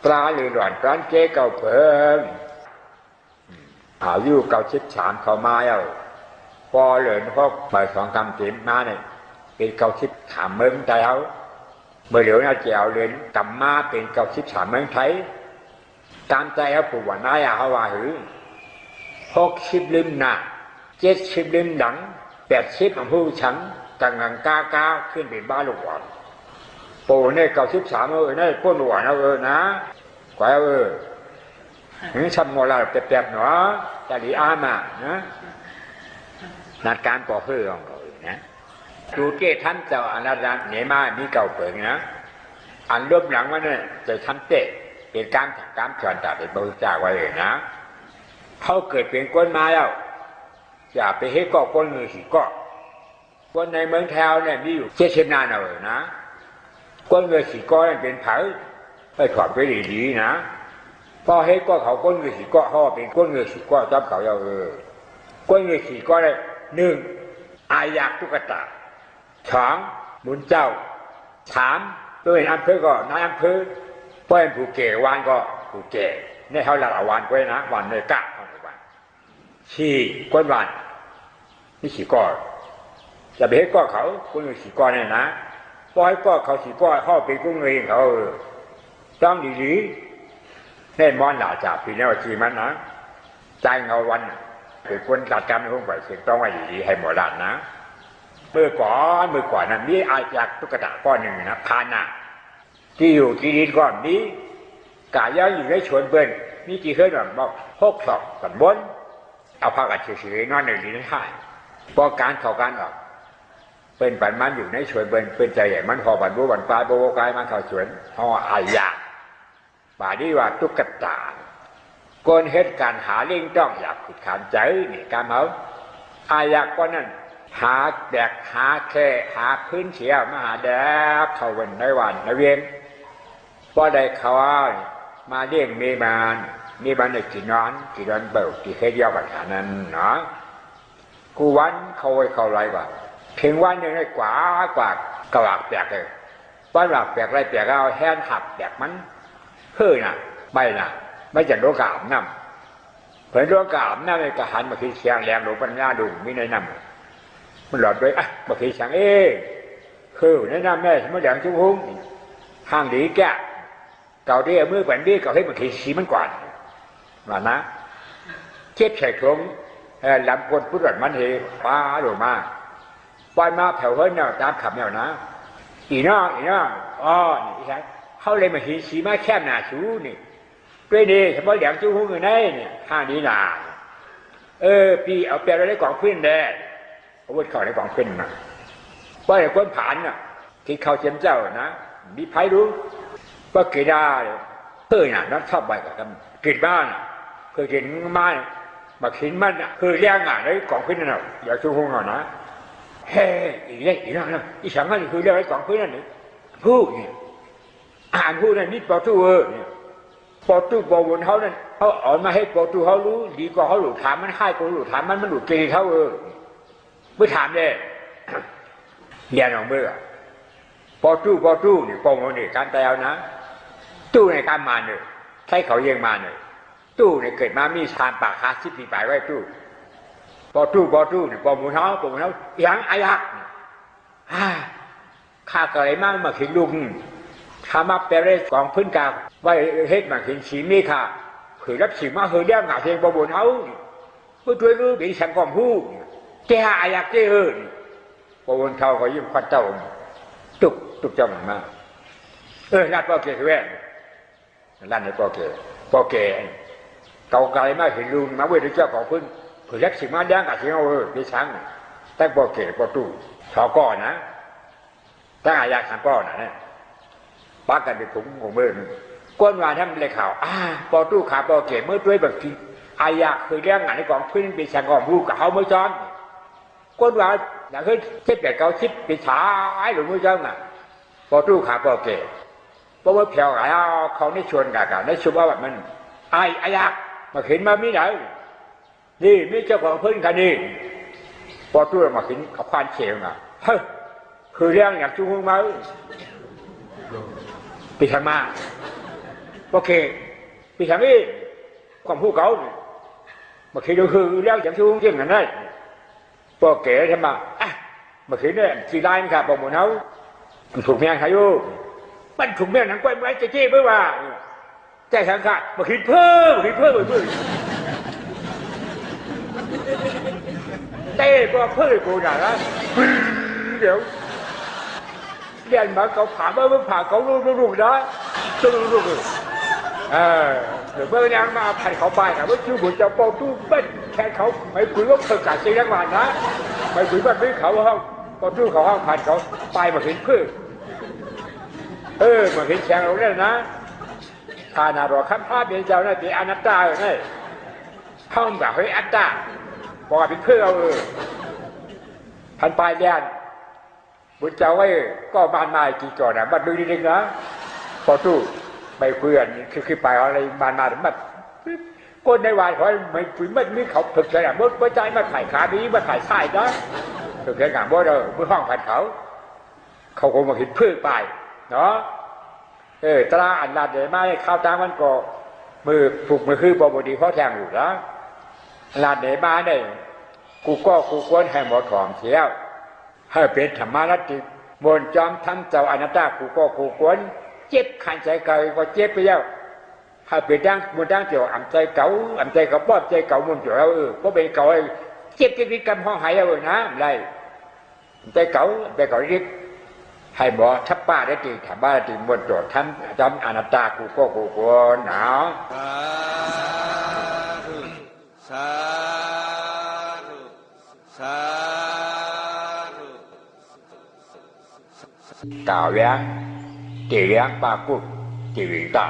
ปลาหรือหล่อนปลาเจ๊เก่าเพิ่มอายุเก่า13เขามาพอเหลือพวกใบ2 กำถิ่นมาเนี่ยเป็นเก่า13เมืองไทยเมื่อเหลือน่าจะเอาเรียนกำมาเป็นเก่า13เมืองไทยตามใจผู้ว่าน้ายเขาว่าหือ60 ลิมหน้า70 ลิมหลัง80ของผู้ฉันกำลังก้าวขึ้นเป็นบ้าลูกหวานปูเนี่ยเก่า13เนี่ยก้นหวานนะกว่านี่ทำโมลาแปบๆหนอจะดีอามานะนัดการก่อเพื่อของเรานะดูเจ้ท่านเจ้าอนารันเหนมามีเก่าเปิงนะอันรวบหลังว่าเนี่ยจะทำเตะเป็นการถักการเถื่อนตัดเป็นบริจาคไว้เลยนะเขาเกิดเป็นก้นมาแล้วอย่าไปให้ก่อก้นมือสีก่อก้นในเมืองแถวเนี่ยมีอยู่70 นานนะก้นมือสีก่อเป็นเผาไปถอดไปดีๆนะพอให้ก็เขาก้นเงยสีก็ห่อเป็นก้นเงยสีก็จับเขาก้นเงยสีก็ได้1อายักตุ๊กตา2หมุนเจ้า3ตัวเองอำเภอก็นายอำเภอป้อนผู้เก่วานก็ผู้เก่ในเขาหลักวานไว้นะวานเลยกะเขาวาน4ก้นวานนี่สีก็จะไปให้ก็เขาก้นเงยสีก็เนี่ยนะพอให้ก็เขาสีก็ห่อเป็นก้นเงยเขาต้องดีๆแน่มอนหล่าจ่าปีนี้ว่าชีมันนะใจเงาวันเป็นคนจัดการในห้องฝ่ายเสียงต้องไว้ดีๆให้หมดด้านนะเมื่อก่อนนั้นมีอายักตุ๊กตาก้อนหนึ่งนะพานะที่อยู่ที่ดินก้อนนี้กายย่าอยู่ในชวนเบิ้ลมีกี่เคยแบบบอก6 ศอกกันบนเอาผ้ากัดเฉยๆนอนในดินให้พอการเข้าการออกเป็นปันมันอยู่ในชวนเบิ้ลเป็นใจใหญ่มันพอบันบุบันปลายโบกายมันเข้าสวนห่ออายักป่าดีว่าตุ๊กตาก้นเหตุการหาเลี้ยงต้องอยากขุดขานใจนี่การเอาอายักก็นั่นหาแดกหาแค่หาพื้นเฉียวมาหาแดกเข้าวันในวันในเวียน พอได้เขามาเลี้ยงเมบานได้กี่นอนเบิกกี่เคยยาวกันขนาดนั้นเนาะกูวันเขาไว้เขาไรกว่าเพียงวันหนึ่งได้กว่ากระหลากแปลกเลยวันหลักแปลกไรแปลกเอาแห้งขับแปลกมันเฮ้ยน่ะไม่จัดโลกาบน้ำเผยโลกาบน้ำในกระหันมาคิดเสียงแรงหลงปัญญาดุไม่ในน้ำมันหลอดด้วยมาคิดเสียงคือในน้ำแม่สมมติอย่างชุ่มหุ้งห่างดีแก่เก่าดีมือแผ่นดีเก่าให้มันคิดสีมันก่อนว่านะเทียบใส่ถุงลำคนพุทธมันเฮป้าหลงมาปล่อยมาแผ่วเฮ้ยเนี่ยตามขับเนี่ยนะอีน้องนี่ใช่เขาเลยมาคิดสีมาแคบหนาชูนี่ด้วยดีเฉพาะอย่างชุ่มหุ้งอยู่ในเนี่ยห่างดีหนาพี่เอาเปลี่ยนอะไรกล่องพื้นแดงเอาวุธเข้าในกล่องพื้นมาว่าอย่างคนผ่านน่ะที่เขาเชียมเจ้านะมีไพ่รู้ว่าเกดาน่ะนักชอบใบกับกินบ้านเคยกินมาขินมันคือเลี้ยงในกล่องพื้นนั่นอย่าชุ่มหุ้งหน่อยนะอีเล็กอีน้องอีสังนี่คือเลี้ยงในกล่องพื้นนั่นนี่พูดเนี่ยอ่านพูดนั่นนิดพอตู้เนี่ยพอตู้พอวนเขานั่นเขาอ่อนมาให้พอตู้เขารู้ดีกว่าเขาหลุดถามมันให้ก็หลุดถามมันหลุดเกยเขาเมื่อถามเลยเรียนออกเมื่อพอตู้นี่ปองนี่การแต่เอานะตู้ในการมาเนี่ยใช้เขาเยี่ยงมาเนี่ยตู้เนี่ยเกิดมามีชามปากคาซิปีปลายไว้ตู้พอตู้เนี่ยปองเขาอย่างอายักข้าเกิดมากมาขิงลุงข้ามาเปรย์กองพื้นกาไว้เฮ็ดมาขิงสีมีค่ะคือรับสีมาเฮเดียงหาเพียงปองเขาเพื่อช่วยรู้บีสังกอมผู้แกอายักเจ้ปองเขาก็ยิ้มควันเจ้าตุกเจ้ามันมาลาดปอเกคือแว่ลาดในปอเกเก่าไกลมากเห็นลุงมาเวทเจ้าของพื้นเผื่อรับสีมาแดงกับสีเอาดิฉันแต่ปอเกปอตู้ชอก้อนนะตั้งอายักขันก้อนนะปักกันเป็นถุงของมือก้นวานทำเลยข่าวปอตู้ขาปอเกเมื่อด้วยแบบที่อายักคือเรื่องงานในกองพื้นเป็นสังกอมผู้กับเขาเมื่อซ้อนก้นวานอย่างคือเช็ดแต่เขาชิดปีฉายหรือมือซ้อนน่ะพอตู้ขาปอเกเพราะว่าแผ่วไหลเขาได้ชวนกันได้ชวนว่าแบบมันอายักมาเห็นมาไม่ได้นี่มีเจ้าของพื้นกันนี่พอตู้มาเห็นเขาควานเฉียงคือเรื่องอย่างชุ่มหุ้งมาปีธรรมะโอเคปีธรรมะความผู้เก่ามาเห็นดูคือเรื่องอย่างชุ่มหุ้งจริงกันได้พอเก๋ทำมามาเห็นเนี่ยสีได้ไหมครับบอกหมดเขาถูกเมียใครอยู่มันถูกเมียหนังกล้วยไม้จะเจ๊เพื่อว่าใจสังขารมาเห็นเพิ่มเต้ก็เพิ่มกูหน่อยนะเดี๋ยวเรียนมาเขาผ่าเมื่อผ่าเขาลูกนะลูกเดี๋ยวเมื่อยังมาผ่านเขาไปแต่ว่าชื่อบุญจะปองตู้เบิ้ลแค่เขาไม่คุยว่าเพิ่งกัดซีนักวันนะไม่คุยว่าไม่เขาห้องปองตู้เขาห้องผ่านเขาไปมาเห็นเพื่อมาเห็นแสงเราเนี่ยนะข้าน่ารอคำภาพเป็นเจ้าเนี่ยเป็นอนัตตาเนี่ยห้องแบบเฮ้ยอัตตาบอกว่าเป็นเพื่อเอาพันปลายแดนบุญเจ้าไว้ก็บานมากี่ก่อนนะบัดดูนิดนึงนะพอตู้ไม่เพื่อนคือไปอะไรบานมาถึงแบบก้นในวานเขาไม่คุยไม่มีเขาถึกใจอ่ะเมื่อใจมาถ่ายขาดีมาถ่ายไส้นะถึกใจงานเมื่อห้องพันเขาคงมาเห็นเพื่อไปเนาะตราอันนัดเดี๋ยวมาข้าวตามมันก็มือผูกมือคือบดีเพราะแทงอยู่แล้วลาดเดี๋ยวมาเนี่ยกูควรให้หมอถอมเสียวให้เป็นธรรมะนัตติบนจอมทำเจ้าอนัตตากูควรเจ็บขันใจเก่าก็เจ็บไปแล้วให้เป็นดังมันดังเจียวอ่ำใจเก่าป้อนใจเก่ามันเจียวก็เป็นเก่าเจ็บจะกินกำห้องหายเอานะอะไรใจเก่าเรียกให้หมอทับป้าได้ตีถามบ้าตีบนโจทย์ทำอนัตตากูควรหนาวกล่าวแล้วตีเลี้ยงปากุฎตีวิตา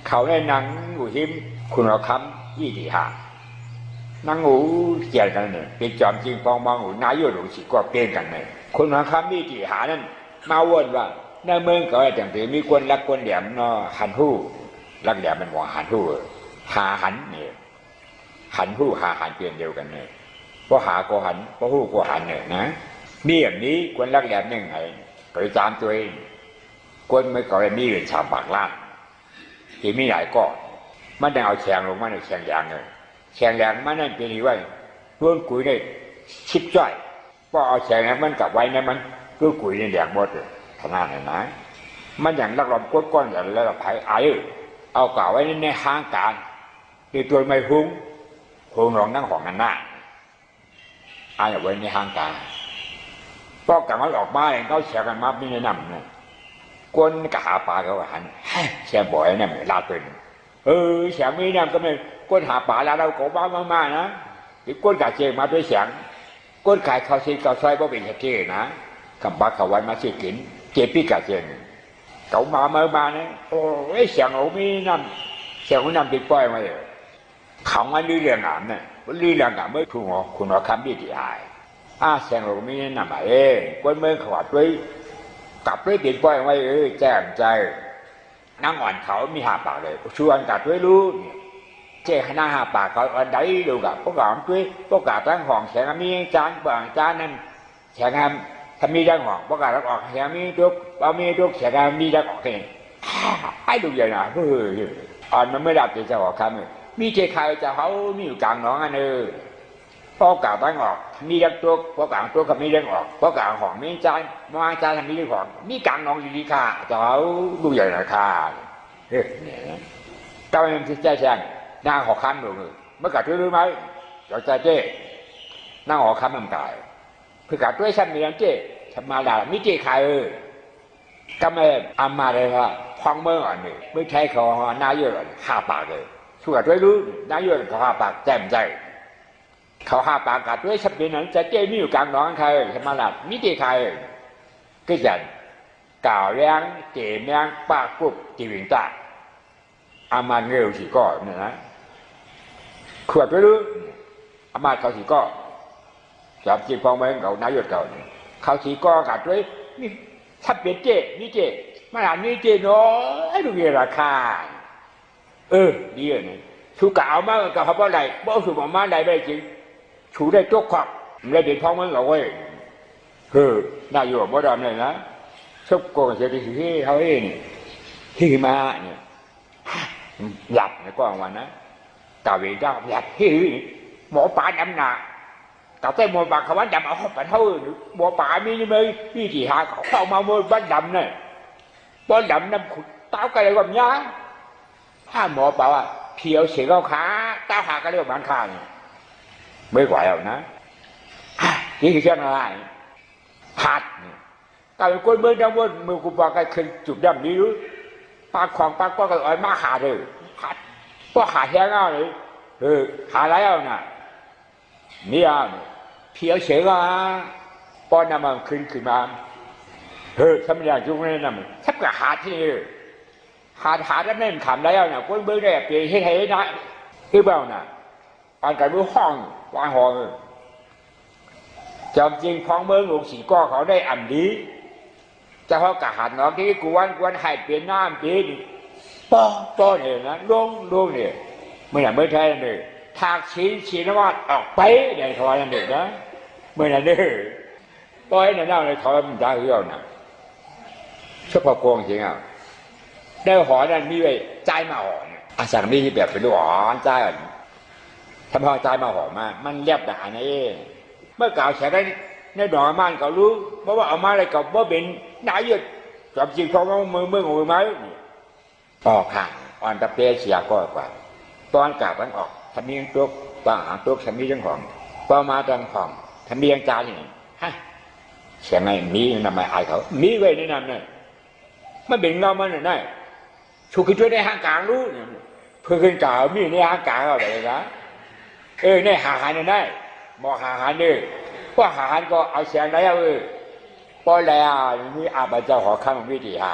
เขาได้นังหูหิมคุณเอาคำยี่ดีหานังหูเกี่ยกันเนี่ยเป็นจอมจริงฟองมองหูนายโยหลงสิก็เปลี่ยนกันเนี่ยคุณเอาคำยี่ดีหานั้นมาวนว่า ในเมืองก็แต่งถือมีคนรักคนแหลมเนาะหันหู้รักแหลมมันว่าหันหู้หาหันเนี่ยหันหู้หาหันเปลี่ยนเดียวกันเนี่ยเพราะหาก็หันเพราะหู้ก็หันเนี่ยนะมีอย่างนี้คนรักแหลมยังไงก็ตามตัวเองคนไม่ก่อมีเงินชาวปากล่างที่มีหลายก้อนมันได้เอาแฉงลงมาในแฉงแรงเลยแฉงแรงมันนั่นเป็นอีกว่าล้วนกุยได้ชิบจ้อยเพราะเอาแฉงแรงมันกลับไว้นะมันล้วนกุยในแดงหมดเลยขนาดนั้นนะมันอย่างนักรบก้อนอย่างแล้วเราไผ่ไอ้เอากล่าวไว้ในห้างการที่ตัวไม่หุ้งหลงนั่งของกันหน้าไอ้เอาไว้ในห้างการเพราะกลับมาออกมาเองเขาแฉกันมาไม่แนะนำเนี่ยคนกะหาปลาเขาหันแฉบ่อยเนี่ยลาตื่นแฉไม่แนะนำก็ไม่คนหาปลาแล้วเราโกบ้ามากๆนะที่คนกะเจมาด้วยแฉงคนขายข้าวซีข้าวซอยเพราะเป็นเจนะคำบักเขาไว้มาซื้อกินเจ็บพี่กะเจนเขามาเนี่ยโอ้ยแฉงเราไม่นำแฉงเขานำติดป้อยมาเลยเขามาลื้อเรื่องงามเนี่ยลื้อเรื่องงามเมื่อคุณหมอคำดีที่หายแฉงเราไม่นำมาคนเมื่อขวัดด้วยกลับด้วยติดป้อยไว้แจ้งใจนั่งอ่อนเขามีหาปากเลยชวนกัดด้วยรู้เจ้าหน้าหาปากเขาอันใดดูกับพวกเราด้วยพวกกาตั้งห้องแฉงมีจานบางจานนั้นแฉงทำมีดังห้องพวกกาตั้งออกแฉงมีทุกเอามีทุกแฉงมีดังออกเองให้ดูอย่างน่ะอ่อนมันไม่ดับจะออกคำมีเจ้าใครจะเขามีอยู่กลางน้องอันพวกกาตั้งออกมีดังตัวพวกกาตัวกับมีดังออกพวกกาห้องมีจานวางจานทำมีดังห้องมีกลางน้องดีๆค่ะจะเขาดูอย่างน่ะค่ะเนี่ยตอนนั้นที่ใจแฉงนางหอคำหนูเมื่อกัดรู้ไหมเราใจเจ้นางหอคำมันตายเพื่อกัดด้วยฉันมีอย่างเจ้ทำมาด่ามิเจ้ใครก็ไม่อามาเลยว่าควังเมื่อก่อนนี่ไม่ใช่เขาหน้าเยอะห้าปากเลยช่วยกัดด้วยรู้หน้าเยอะเขาห้าปากแจ่มใจเขาห้าปากกัดด้วยฉันเป็นนั้นจะเจ้มีอยู่กลางน้องใครทำมาด่ามิเจ้ใครก็จะกล่าวแรงเจ๋แมงปากกุบจีวิงตาอามาเงวสีก้อนเนี่ยนะขวดไปรู้อามาเขาสีก้อจับจีบฟองไว้เขานายศเก่าเขาสีก้อกัดด้วยนี่ถ้าเป็นเจ๊นี่เจ๊มาหานี่เจ๊น้อยดูเงี้ยราคาดีเลยชูกะเอามากับเขาเพราะอะไรเพราะสูบออกมาได้ไม่จริงชูได้ทุกขวักไม่ได้ฟองมันเราเว้ยนายศบ่ดำเลยนะชอบโกงเสียทีที่เขาเองที่มาเนี่ยหยับในกองวันนะกาเวด้าหยับที่หมอป่าดำหนาแต่แต่หมอป่าเขาว่าดำเอาไปเท่าหมอป่ามีนี่มั้ยพี่ที่หาเขาเข้ามาหมอบ้านดำเนี่ยบ้านดำน้ำขุดเต้ากันเลยแบบนี้ถ้าหมอป่าว่าเพียวเสียเขาขาเต้าหากันเลยแบบนั้นข้างไม่ไหวแล้วนะนี่คือเรื่องอะไรหัดแต่คนเมืองดำว่ามือกูบอกกันคือจุดดำนี้รู้ปากของปากก็อ่อยมาหาเลยเพราะหาแห้งเอาเลยหาอะไรเอาน่ะนี่เอาเพียวเฉยว่าป้อนน้ำมันขึ้นมาทำอย่างจุกนี่น่ะถ้าเกิดหาที่หาแล้วไม่ขำได้เอาน่ะคนเมืองได้เปลี่ยนให้นะคือเปล่าน่ะอ่านกันมือห้องวางห้องจำจริงของเมืองหลวงสีก้อเขาได้อันนี้จะเขากะหันน้องที่กวนให้เปลี่ยนน้ำเปลี่ยนป้อเนี่ยนะลงเนี่ยเมื่อไหร่ไม่ใช่เนี่ยทากชี้นวัดออกไปเนี่ยเขาว่าอย่างเด็กนะเมื่อไหร่เนี่ยป้อยเนี่ยน่าเลยเขามันได้เรื่องนะชอบพอโกงจริงอ่ะได้หอนั่นมีไว้ใจมาหอเนี่ยอาสามีที่แบบเป็นหอใจอ่ะทำพอใจมาหอมามันเรียบด่าเนี่ยเมื่อกล่าวแฉได้ในดอกไม้เขารู้เพราะว่าเอามาอะไรกับว่าเป็นนายศจับจริงเขาว่ามือของมือไม้ออกห่างอ่อนตะเปียเสียก็กว่าตอนกลับมันออกทำเมียงตุกต่างหางตุกทำเมียงของพอมาดังของทำเมียงจานนี่ฮะเสียงไงมีนำมาอายเขามีไว้ในนั้นเนี่ยไม่เป็นเรามันเนี่ยชุกช่วยในห้างกลางรู้เพื่อขึ้นกล่าวมีในห้างกลางเอาเลยนะในหาหารเนี่ยได้มอหาหารเนี่ยพวกหาหารก็เอาเสียงได้พอแล้วมีอาบะเจ้าหอข้ามวิธีหา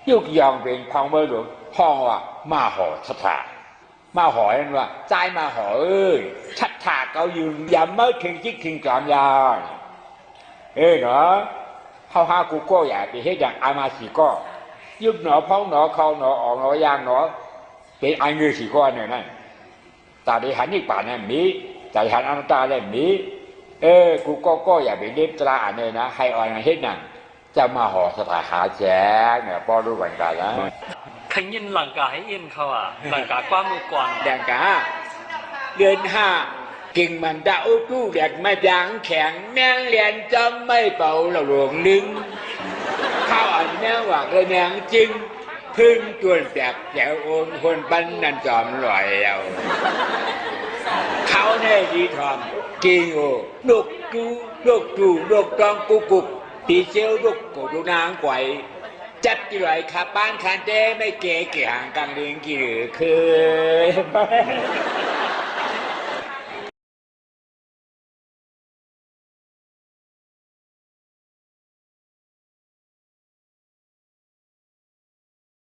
ยุกยองเป็นความเมื่อหลวงห้องว่ามาหอชัดถามาหอนั่นว่าใจมาหอชัดถาเขายืนยำเมื่อถึงจิกถึงกลางยาเนาะ เขาหากูก็อยากไปเฮ็ดอย่างอามาสีก็ยุบหนอพ้องหนอเขาหนอออกหนอยางหนอเป็นอันเงือสีก้อนเนี่ยนั่นตาดิหันอีกป่าเนี่ยมีแต่หันอันตาเนี่ยมีกูก็อยากไปเล่นตราอันเนี่ยนะให้ออนเฮ็ดนั่นจะมาห่อสถาหาแจ้งเนี่ยป้อรู้เหมือนกันนะขยินหลังกาให้อินเขาอ่ะหลังกากว้างมือก่อนแดงกาเดือนห้ากิ่งมันดาวตู้แดดไม่ยางแข็งแมงเลียนจำไม่เป่าเราหลวงลึงข้าวอันแมงหวังเลยแมงจริงพึ่งจวนแตกแถวโอนคนปั้นนันจอมลอยเอาเขาแน่ดีทอมกิงโอนกนกตองกุกตีเซลนกโกดูนางไกวจับกี่ไหลขับบ้านคันเต้ไม่เก๋ห่างกลางเลี้ยงกี่หรือคือ